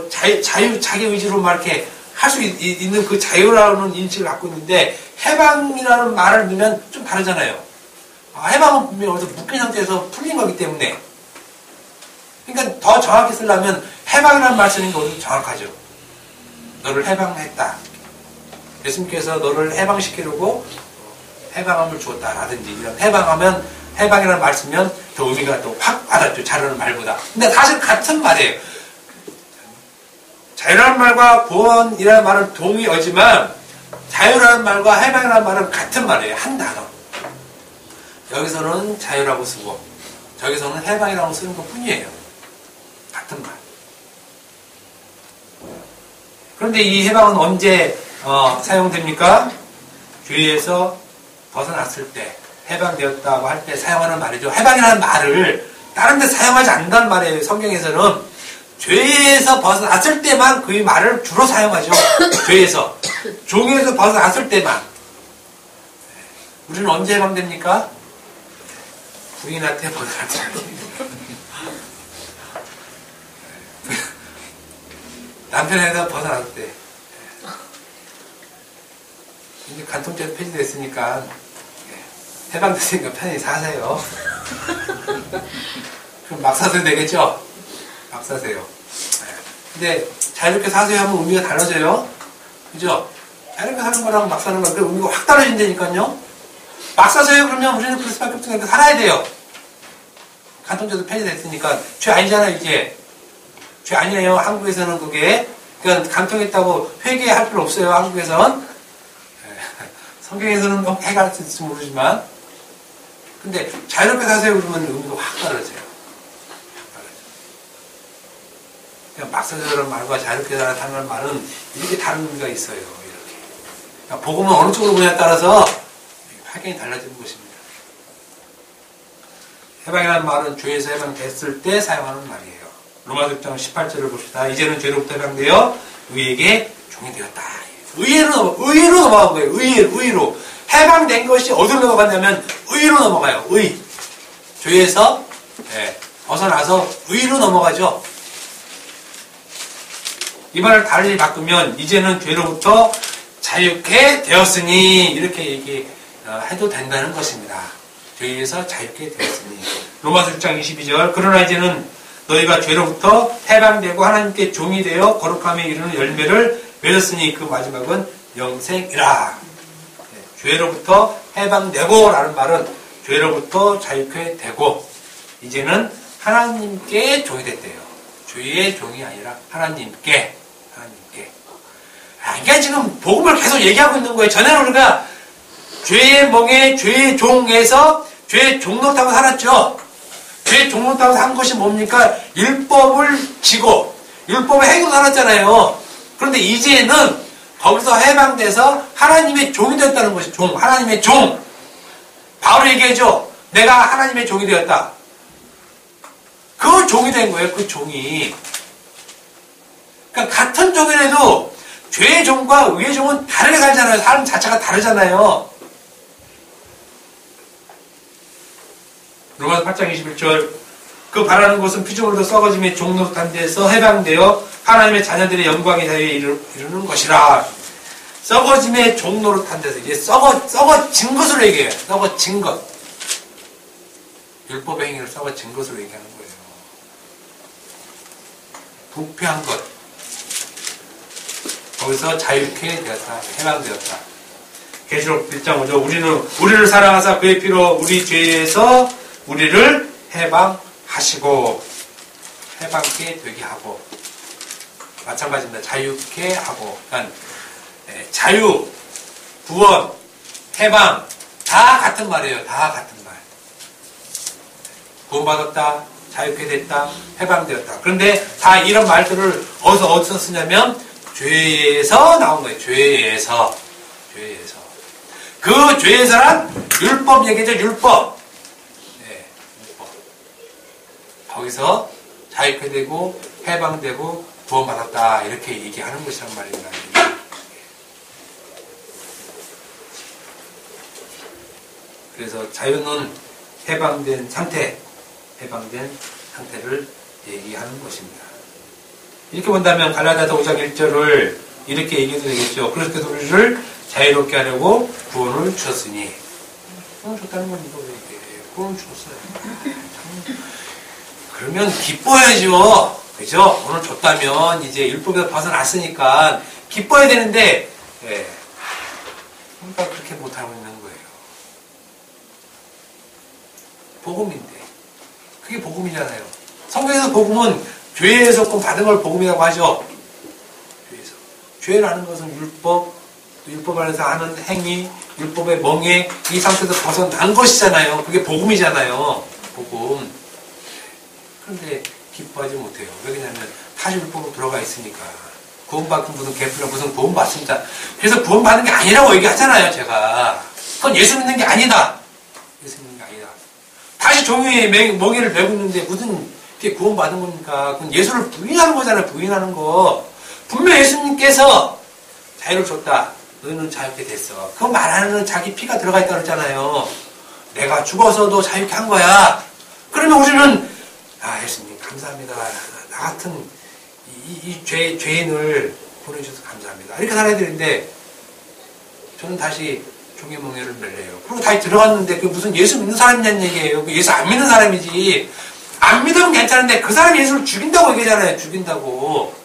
자유, 자기 의지로 막 이렇게 할 수 있는 그 자유라는 인식을 갖고 있는데 해방이라는 말을 넣으면 좀 다르잖아요. 해방은 분명히 어디서 묶인 상태에서 풀린 거기 때문에. 그러니까 더 정확히 쓰려면 해방이라는 말 쓰는 게 오히려 정확하죠. 너를 해방했다. 예수님께서 너를 해방시키려고 해방함을 주었다라든지 이런 해방이라는 말 쓰면 더 의미가 또 확 와닿죠. 자유라는 말보다. 근데 사실 같은 말이에요. 자유라는 말과 구원이라는 말은 동의어지만 자유라는 말과 해방이라는 말은 같은 말이에요. 한 단어. 여기서는 자유라고 쓰고 저기서는 해방이라고 쓰는 것 뿐이에요. 같은 말. 그런데 이 해방은 언제 사용됩니까? 죄에서 벗어났을 때 해방되었다고 할 때 사용하는 말이죠. 해방이라는 말을 다른 데 사용하지 않는다는 말이에요. 성경에서는 죄에서 벗어났을 때만 그 말을 주로 사용하죠. 죄에서. 종에서 벗어났을 때만. 우리는 언제 해방됩니까? 부인한테 벗어났을 때. 남편에서 벗어났을 때. 이제 간통죄도 폐지됐으니까 해방됐으니까 편히 사세요. 그럼 막 사세요 되겠죠? 막 사세요. 근데 자유롭게 사세요 하면 의미가 달라져요. 그죠? 자유롭게 사는 거랑 막 사는 거랑 의미가 확 달라진다니까요. 막 사세요 그러면 우리는 그럴 수밖에 없으니까 살아야 돼요. 간통죄도 폐지됐으니까 죄 아니잖아요 이제. 죄 아니에요. 한국에서는 그게. 그러니까 간통했다고 회개할 필요 없어요. 한국에선. 성경에서는 해갈지 모르지만 근데 자유롭게 사세요 그러면 의미가 확 달라져요. 그냥 막 사세요라는 말과 자유롭게 사는 말은 이렇게 다른 의미가 있어요. 이렇게. 그러니까 복음은 어느 쪽으로 보냐에 따라서 확연히 달라지는 것입니다. 해방이라는 말은 죄에서 해방됐을 때 사용하는 말이에요. 로마서 6장 18절을 봅시다. 이제는 죄로부터 해방되어 의에게 종이 되었다. 의로 넘어간 거예요. 의로. 해방된 것이 어디로 넘어갔냐면 의로 넘어가요. 의. 죄에서 벗어나서 의로 넘어가죠. 이 말을 다르게 바꾸면 이제는 죄로부터 자유케 되었으니 이렇게 얘기해도 된다는 것입니다. 죄에서 자유케 되었으니. 로마서 6장 22절 그러나 이제는 너희가 죄로부터 해방되고 하나님께 종이 되어 거룩함에 이르는 열매를 맺었으니 그 마지막은 영생이라. 죄로부터 해방되고 라는 말은 죄로부터 자유케 되고 이제는 하나님께 종이 됐대요. 죄의 종이 아니라 하나님께. 그러니까 지금 복음을 계속 얘기하고 있는 거예요. 전에는 우리가 죄의 멍에 죄의 종에서 죄의 종 노릇하고 살았죠. 죄 종로 따라서 한 것이 뭡니까? 율법을 지고 율법의 행위로 살았잖아요. 그런데 이제는 거기서 해방돼서 하나님의 종이 되었다는 것이 종, 하나님의 종. 바로 얘기하죠. 내가 하나님의 종이 되었다. 그 종이 된 거예요. 그 종이. 그러니까 같은 종이라도 죄의 종과 의의 종은 다르게 살잖아요. 사람 자체가 다르잖아요. 로마서 8장 21절 그 바라는 것은 피조물도 썩어짐의 종노릇한 데서 해방되어 하나님의 자녀들의 영광의 자유에 이르는 것이라. 썩어짐의 종노릇한 데서 이제 썩어진 것으로 얘기해요. 썩어진 것. 율법의 행위를 썩어진 것으로 얘기하는 거예요. 부패한 것. 거기서 자유케 되었다. 해방되었다. 계시록 1장 5절 우리를 사랑하사 그의 피로 우리 죄에서 우리를 해방하시고 해방케 되게 하고 마찬가지입니다. 자유케 하고 그러니까 자유, 구원, 해방 다 같은 말이에요. 다 같은 말. 구원받았다, 자유케 됐다, 해방되었다. 그런데 다 이런 말들을 어디서 쓰냐면 죄에서 나온 거예요. 죄에서. 그 죄에서란 율법 얘기죠. 율법. 네, 율법. 거기서 자유케 되고 해방되고 구원받았다 이렇게 얘기하는 것이란 말입니다. 그래서 자유는 해방된 상태를 얘기하는 것입니다. 이렇게 본다면 갈라디아서 5장 1절을 이렇게 얘기해도 되겠죠. 그렇게 우리를 자유롭게 하려고 구원을 주셨으니. 구원을 줬다는 건 이거 왜 얘기해요? 구원을 줬어요. 그러면 기뻐야죠. 그죠? 오늘 줬다면 이제 율법에서 벗어났으니까 기뻐야 되는데 우리가 그렇게 못하고 있는 거예요. 복음인데 그게 복음이잖아요. 성경에서 복음은 죄에서 꼭 받은 걸 복음이라고 하죠. 죄에서. 죄라는 것은 율법 안에서 하는 행위, 율법의 멍에 이 상태에서 벗어난 것이잖아요. 그게 복음이잖아요. 복음. 그런데 기뻐하지 못해요. 왜냐하면 다시 율법으로 들어가 있으니까. 구원받은 분은 개뿔이나 무슨 구원받습니다. 그래서 구원받는 게 아니라고 얘기하잖아요. 제가. 그건 예수 믿는 게 아니다. 예수 믿는 게 아니다. 다시 종의 멍에를 메고 있는데 무슨 이렇게 구원받은 겁니까? 그건 예수를 부인하는 거잖아요. 부인하는 거. 분명 예수님께서 자유를 줬다. 너는 자유케 됐어. 그거 말하는 자기 피가 들어가 있다고 그랬잖아요. 내가 죽어서도 자유케 한 거야. 그러면 우리는 예수님 감사합니다. 나 같은 이 죄인을 보내주셔서 감사합니다. 이렇게 살아야 되는데 저는 다시 종의 멍에를 멜래요. 그리고 다시 들어갔는데 그게 무슨 예수 믿는 사람이냐는 얘기예요. 예수 안 믿는 사람이지. 안 믿으면 괜찮은데 그 사람이 예수를 죽인다고 얘기하잖아요. 죽인다고.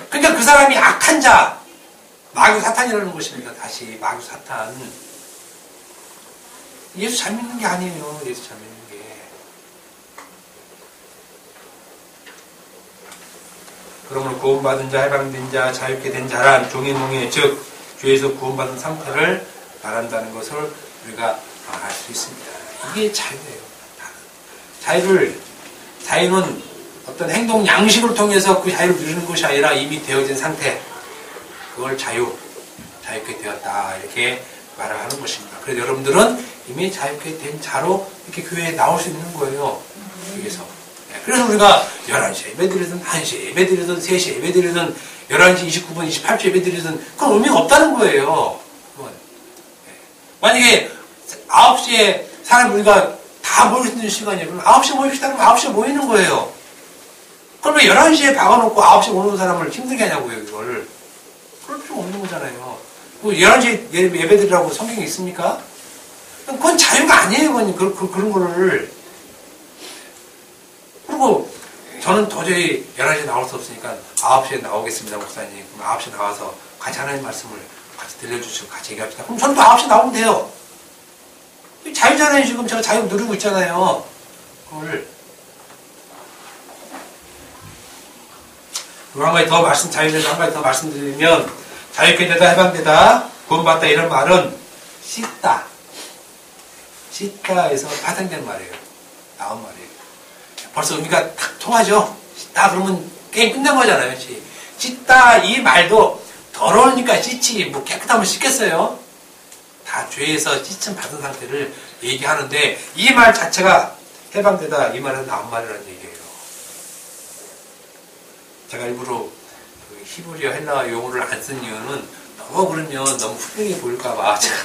그러니까 그 사람이 악한 자, 마귀 사탄이라는 것입니다. 다시 마귀 사탄. 예수 잘 믿는 게 아니에요. 예수 잘 믿는 게. 그러므로 구원받은 자, 해방된 자, 자유케 된 자란 종의 멍에 즉 죄에서 구원받은 상태를 말한다는 것을 우리가 알 수 있습니다. 이게 자유예요. 자유는 어떤 행동 양식을 통해서 그 자유를 누리는 것이 아니라 이미 되어진 상태. 그걸 자유케 되었다. 이렇게 말을 하는 것입니다. 그래서 여러분들은 이미 자유케 된 자로 이렇게 교회에 나올 수 있는 거예요. 여기서. 그래서 우리가 11시에 예배드리든 1시에 예배드리든 3시에 예배드리든 11시 29분 28초 예배드리든 그건 의미가 없다는 거예요. 만약에 9시에 사람 우리가 다 모일 수 있는 시간이에요. 그럼 9시에 모입시다. 그럼 9시에 모이는 거예요. 그럼 왜 11시에 박아놓고 9시에 오는 사람을 힘들게 하냐고요, 이걸. 그럴 필요 없는 거잖아요. 11시에 예배드리라고 성경에 있습니까? 그건 자유가 아니에요, 그건. 그런 거를. 그리고 저는 도저히 11시에 나올 수 없으니까 9시에 나오겠습니다, 목사님. 그럼 9시에 나와서 같이 하나님 말씀을 같이 들려주시고 같이 얘기합시다. 그럼 저는 또 9시에 나오면 돼요. 자유잖아요, 지금. 제가 자유 누리고 있잖아요. 그걸. 그리고 한 가지 더 자유에 대해서 한 가지 더 말씀드리면, 자유케 되다, 해방되다, 구원받다 이런 말은 씻다에서 파생된 말이에요. 나온 말이에요. 벌써 의미가 딱 통하죠? 씻다 그러면 게임 끝난 거잖아요. 씻다 이 말도 더러우니까 씻지 뭐 깨끗하면 씻겠어요? 다 죄에서 씻음 받은 상태를 얘기하는데 이 말 자체가 해방되다 이 말은 나온 말이라는 얘기예요. 제가 일부러 그 히브리어 헬라어 용어를 안 쓴 이유는 너무 그러면 너무 훌륭해 보일까봐 제가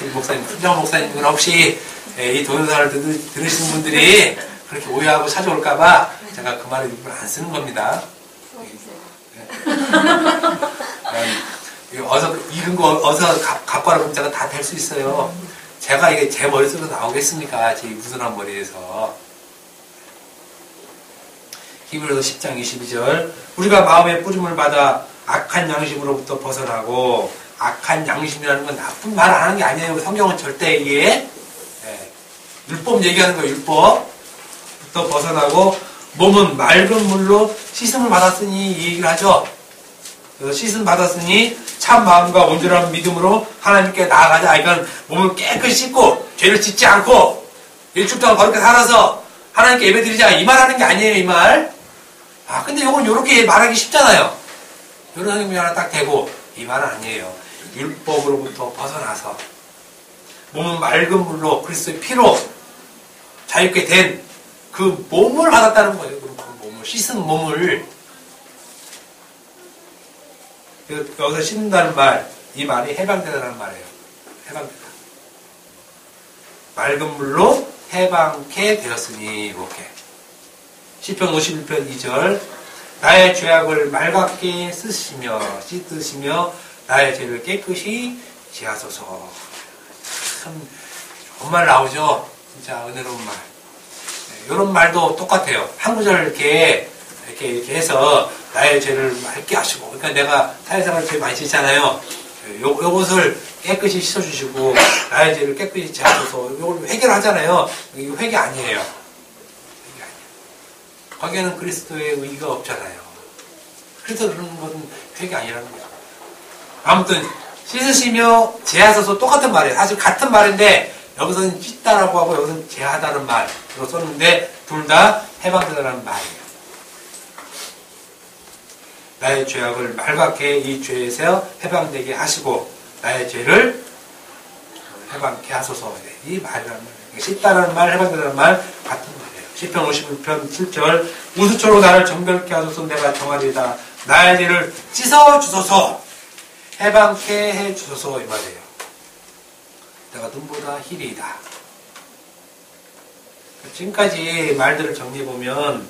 이 목사님, 훌륭한 목사님은 혹시 이 동영상을 들으시는 분들이 그렇게 오해하고 찾아올까봐 제가 그 말을 일부러 안 쓰는 겁니다. 어서 읽은 거 어서 갖고 와라 문자가 다 될 수 있어요. 제가 이게 제 머릿속에서 나오겠습니까? 제 우둔한 머리에서. 히브리서 10장 22절 우리가 마음의 뿌림을 받아 악한 양심으로부터 벗어나고 악한 양심이라는 건 나쁜 말 안 하는 게 아니에요. 성경은 절대 이게 율법 얘기하는 거예요. 율법부터 벗어나고 몸은 맑은 물로 씻음을 받았으니 이 얘기를 하죠. 그래서 씻음 받았으니 참 마음과 온전한 믿음으로 하나님께 나아가자. 그러니까 몸을 깨끗이 씻고 죄를 짓지 않고 일주일 동안 거룩하게 살아서 하나님께 예배드리자. 이 말 하는 게 아니에요. 이 말. 근데 이건 이렇게 말하기 쉽잖아요. 이런 성경이 하나 딱 되고 이 말은 아니에요. 율법으로부터 벗어나서 몸은 맑은 물로 그리스도의 피로 자유케 된 그 몸을 받았다는 거예요. 그 몸을 씻은 몸을 여기서 씻는다는 말, 이 말이 해방되다는 말이에요. 해방되다. 맑은 물로 해방케 되었으니 이렇게. 시편 51편 2절 나의 죄악을 맑게 씻으시며 나의 죄를 깨끗이 지하소서. 참 좋은 말 나오죠. 진짜 은혜로운 말. 이런 말도 똑같아요. 한 구절 이렇게 해서 나의 죄를 맑게 하시고. 그러니까 내가 사회생활 죄 많이 짓잖아요. 요것을 깨끗이 씻어주시고 나의 죄를 깨끗이 지하소서. 이걸 해결하잖아요. 이거 회개 아니에요. 거기에는 그리스도의 의의가 없잖아요. 그래서 그런 건 회개 아니라는 거죠. 아무튼 씻으시며 제하소서 똑같은 말이에요. 사실 같은 말인데 여기서는 씻다라고 하고 여기서는 제하다는 말로 썼는데 둘 다 해방되다는 말이에요. 나의 죄악을 맑게 이 죄에서 해방되게 하시고 나의 죄를 해방케 하소서. 이 말이라는 말이에요. 씻다라는 말, 해방되다는 말 같은 말이에요. 시편 51편 7절 우수초로 나를 정결케 하소서. 내가 정하리이다. 나의 죄를 씻어주소서. 해방케 해주소서. 이 말이에요. 내가 눈보다 희리이다. 지금까지 말들을 정리해보면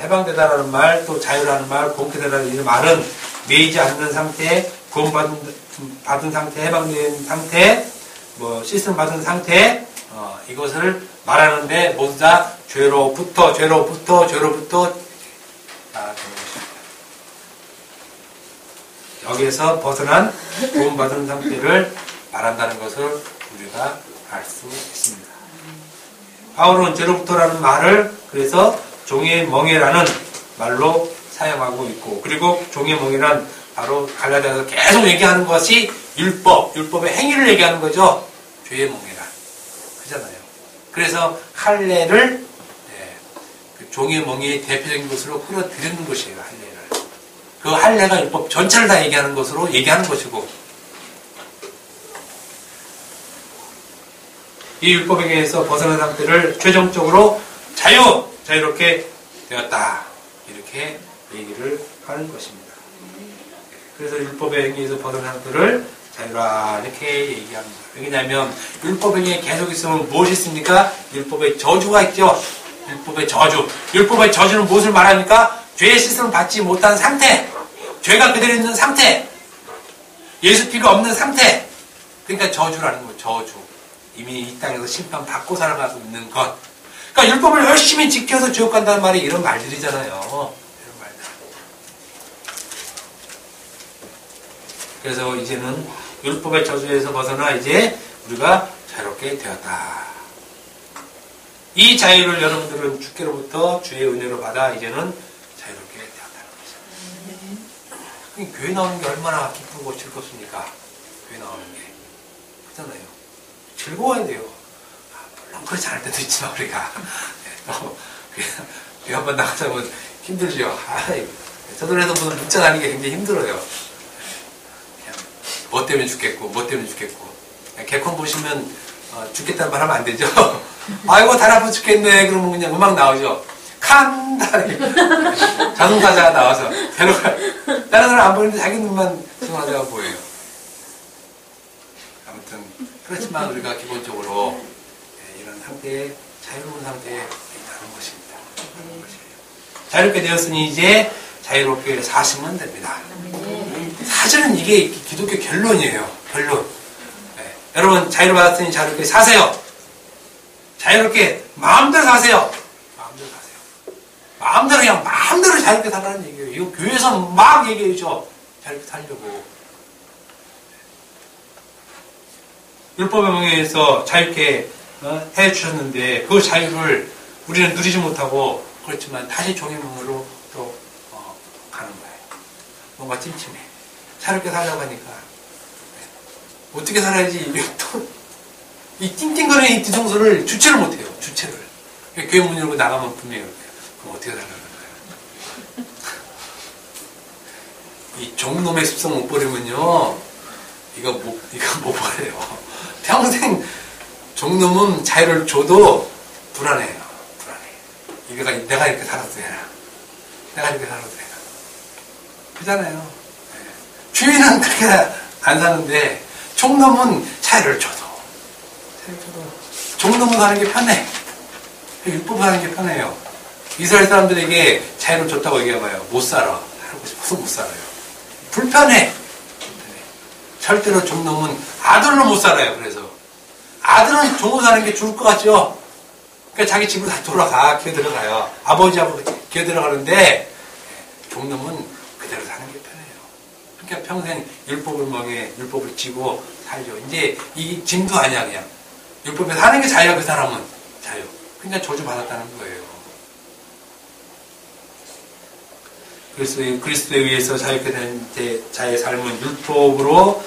해방되다라는 말, 또 자유라는 말, 공개되다라는 이 말은 매이지 않는 상태, 구원받은 상태, 해방된 상태, 씻음 받은 상태, 이것을 말하는데 모두 다 죄로부터 되는 것입니다. 여기에서 벗어난 구원받은 상태를 말한다는 것을 우리가 알 수 있습니다. 바울은 죄로부터라는 말을 그래서 종의 멍에라는 말로 사용하고 있고, 그리고 종의 멍에란 바로 갈라디아서 계속 얘기하는 것이 율법의 행위를 얘기하는 거죠. 죄의 멍에라. 그잖아요. 그래서 할례를 그 종의 멍에의 대표적인 것으로 끌어들이는 것이에요. 할례를. 그 할례가 율법 전체를 다 얘기하는 것으로 얘기하는 것이고, 이 율법에 의해서 벗어난 상태를 최종적으로 자유롭게 되었다. 이렇게 얘기를 하는 것입니다. 그래서 율법에 의해서 벗어난 상태를 자유라 이렇게 얘기합니다. 왜냐하면 율법에 의해 계속 있으면 무엇이 있습니까? 율법의 저주가 있죠. 율법의 저주. 율법의 저주는 무엇을 말합니까? 죄의 씻음을 받지 못한 상태. 죄가 그대로 있는 상태. 예수 피가 없는 상태. 그러니까 저주라는 거예요. 저주. 이미 이 땅에서 심판받고 살아가고 있는 것. 그러니까 율법을 열심히 지켜서 지옥 간다는 말이 이런 말들이잖아요. 이런 말들. 그래서 이제는 율법의 저주에서 벗어나 이제 우리가 자유롭게 되었다. 이 자유를 여러분들은 주께로부터 주의 은혜로 받아 이제는 자유롭게 되었다는 것입니다. 교회 나오는 게 얼마나 기쁘고 즐겁습니까? 교회 나오는 게. 그렇잖아요. 즐거워야 돼요. 그렇지 않을 때도 있지만 우리가 한번 나가자면 힘들죠. 저도 그래서 무슨 문자 다니는 게 굉장히 힘들어요. 그냥 뭐 때문에 죽겠고 뭐 때문에 죽겠고. 개콘 보시면 죽겠다는 말 하면 안 되죠. 아이고 달 아파 죽겠네. 그러면 그냥 음악 나오죠. 간다. 자동사자가 나와서 다른 사람 안 보이는데 자기 눈만 자동사자가 보여요. 아무튼 그렇지만 우리가 기본적으로 이런 상태에 자유로운 상태에 있다는 것입니다. 자유롭게 되었으니 이제 자유롭게 사시면 됩니다. 사실은 이게 기독교 결론이에요. 결론. 여러분 자유를 받았으니 자유롭게 사세요. 자유롭게 마음대로 사세요. 마음대로 사세요. 마음대로 그냥 마음대로 자유롭게 살라는 얘기예요. 이거 교회에서 막 얘기해줘. 자유롭게 살려고. 율법의 명예에서 자유롭게 해주셨는데 그 자유를 우리는 누리지 못하고 그렇지만 다시 종의 몸으로 또 가는 거예요. 뭔가 찜찜해. 자유롭게 살려고 하니까 어떻게 살아야지 이게 또 이 띵띵거리는 이 뒤통수를 주체를 못해요. 주체를. 교회 문 열고 나가면 분명히 그럼 어떻게 살라는 거예요? 이 종놈의 습성 못 버리면요 이거 못 버려요. 평생 종놈은 자유를 줘도 불안해요. 불안해. 내가 이렇게 살아도 되나? 내가 이렇게 살아도 되나? 그잖아요. 주인은 그렇게 안 사는데 종놈은 자유를 줘도 종놈은 사는 게 편해. 율법 사는 게 편해요. 이스라엘 사람들에게 자유를 줬다고 얘기해봐요. 못 살아. 살고 싶어서 못 살아요. 불편해. 절대로 종놈은 아들로 못 살아요. 그래서 아들은 종으로 사는 게 좋을 것 같죠? 그러니까 자기 집으로 다 돌아가. 기어 들어가요. 아버지하고 기어 들어가는데 종놈은 그대로 사는 게 편해요. 그러니까 평생 율법을 멍에 율법을 지고 살죠. 이제 이 짐도 아니야 그냥. 율법에 사는 게 자유야. 그 사람은 자유. 그러니까 저주받았다는 거예요. 그리스도에 의해서 자유케 된 자의 삶은 율법으로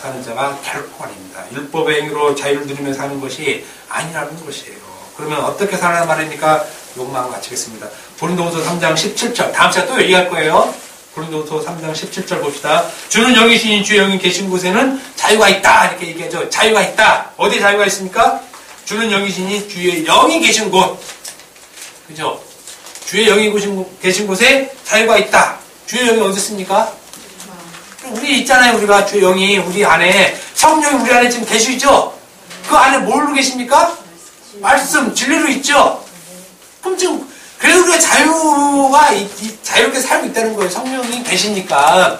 사는 자가 결코 아닙니다. 율법의 행위로 자유를 누리며 사는 것이 아니라는 것이에요. 그러면 어떻게 살아야 말입니까? 욕망을 마치겠습니다. 고린도후서 3장 17절. 다음 시간에 또 얘기할 거예요. 고린도후서 3장 17절 봅시다. 주는 영이시니 주의 영이 계신 곳에는 자유가 있다. 이렇게 얘기하죠. 자유가 있다. 어디에 자유가 있습니까? 주는 영이시니 주의 영이 계신 곳. 그죠? 주의 영이 계신 곳에 자유가 있다. 주의 영이 어디 있습니까? 우리 있잖아요. 우리가 주의 영이 우리 안에, 성령이 우리 안에 지금 계시죠? 그 안에 뭘로 계십니까? 말씀, 진리로 있죠? 그럼 지금, 그래서 우리가 자유롭게 살고 있다는 거예요. 성령이 계시니까.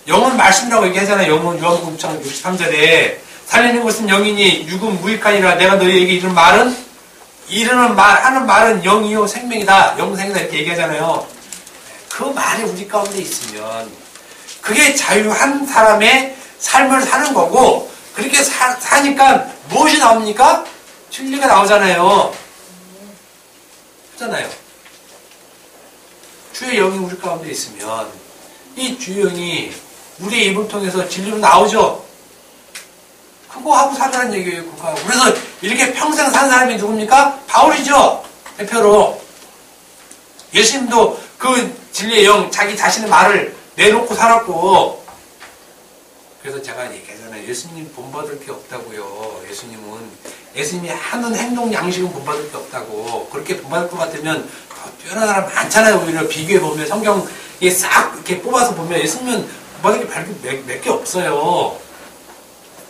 영은 말씀이라고 얘기하잖아요. 영은 요한복음 6장 63절에 살리는 것은 영이니 육은 무익하니라. 내가 너희에게 이르는 말은 하는 말은 영이요 생명이다. 영생이다. 이렇게 얘기하잖아요. 그 말이 우리 가운데 있으면 그게 자유한 사람의 삶을 사는 거고, 그렇게 사니까 무엇이 나옵니까? 진리가 나오잖아요. 그렇잖아요. 주의 영이 우리 가운데 있으면 이 주의 영이 우리의 입을 통해서 진리로 나오죠. 그거 하고 살라는 얘기예요. 그거 하고. 그래서 이렇게 평생 산 사람이 누굽니까? 바울이죠. 대표로. 예수님도 그 진리의 영, 자기 자신의 말을 내놓고 살았고. 그래서 제가 얘기하잖아요. 예수님 본받을 게 없다고요. 예수님이 하는 행동 양식은 본받을 게 없다고. 그렇게 본받을 것 같으면 더 뛰어난 사람 많잖아요. 오히려 비교해보면 성경에 싹 이렇게 뽑아서 보면 예수님은 본받을 게 몇 개 없어요.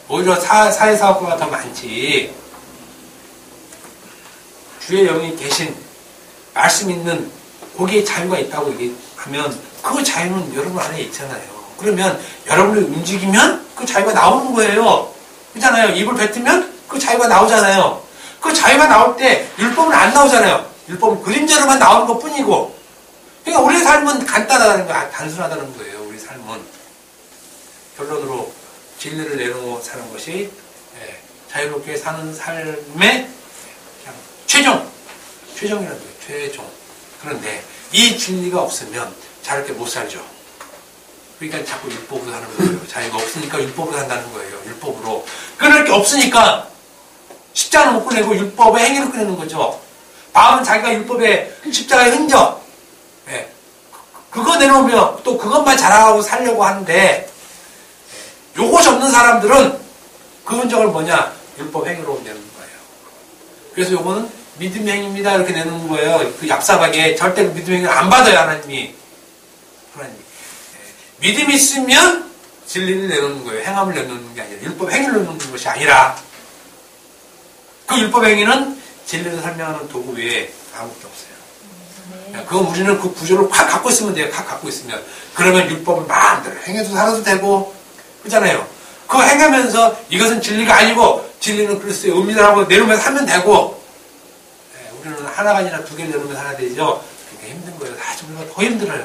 오히려 사회사업가가 더 많지. 주의 영이 계신 말씀 있는 거기에 자유가 있다고 얘기하면 그 자유는 여러분 안에 있잖아요. 그러면 여러분이 움직이면 그 자유가 나오는 거예요. 그렇잖아요. 입을 뱉으면 그 자유가 나오잖아요. 그 자유가 나올 때 율법은 안 나오잖아요. 율법은 그림자로만 나오는 것 뿐이고. 그러니까 우리의 삶은 간단하다는 거예요. 단순하다는 거예요. 우리 삶은. 결론으로 진리를 내놓고 사는 것이 자유롭게 사는 삶의 최종이라는 거예요. 최종. 그런데 이 진리가 없으면 자유롭게 못 살죠. 그러니까 자꾸 율법으로 하는 거예요. 자유가 없으니까 율법으로 한다는 거예요. 율법으로. 끊을 게 없으니까 십자가는 못 꺼내고 율법의 행위를 꺼내는 거죠. 바울은 자기가 율법의 십자가의 흔적, 예, 그거 내놓으면 또 그것만 자랑하고 살려고 하는데, 요것이 없는 사람들은 그 흔적을 뭐냐? 율법 행위로 내는 거예요. 그래서 요거는 믿음의 행위입니다. 이렇게 내는 거예요. 그 얍삽하게 절대로 믿음의 행위를 안 받아요, 하나님이. 하나님이. 예, 믿음이 있으면 진리를 내놓는 거예요. 행함을 내놓는 게 아니라, 율법 행위를 내놓는 것이 아니라, 그 율법 행위는 진리를 설명하는 도구 외에 아무것도 없어요. 그건 우리는 그 구조를 확 갖고 있으면 돼요. 확 갖고 있으면. 그러면 율법을 마음대로 행해도 살아도 되고, 그렇잖아요. 그거 행하면서 이것은 진리가 아니고, 진리는 그리스도의 의미라고 내놓으면서 하면 되고, 네, 우리는 하나가 아니라 두 개를 내놓으면 하나 되죠. 그러니까 힘든 거예요. 사실 우리가 더 힘들어요.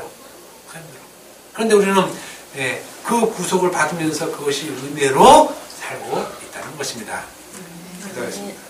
더 힘들어. 그런데 우리는 예, 그 구속을 받으면서 그것이 의미로 살고 있다는 것입니다. 기도하겠습니다.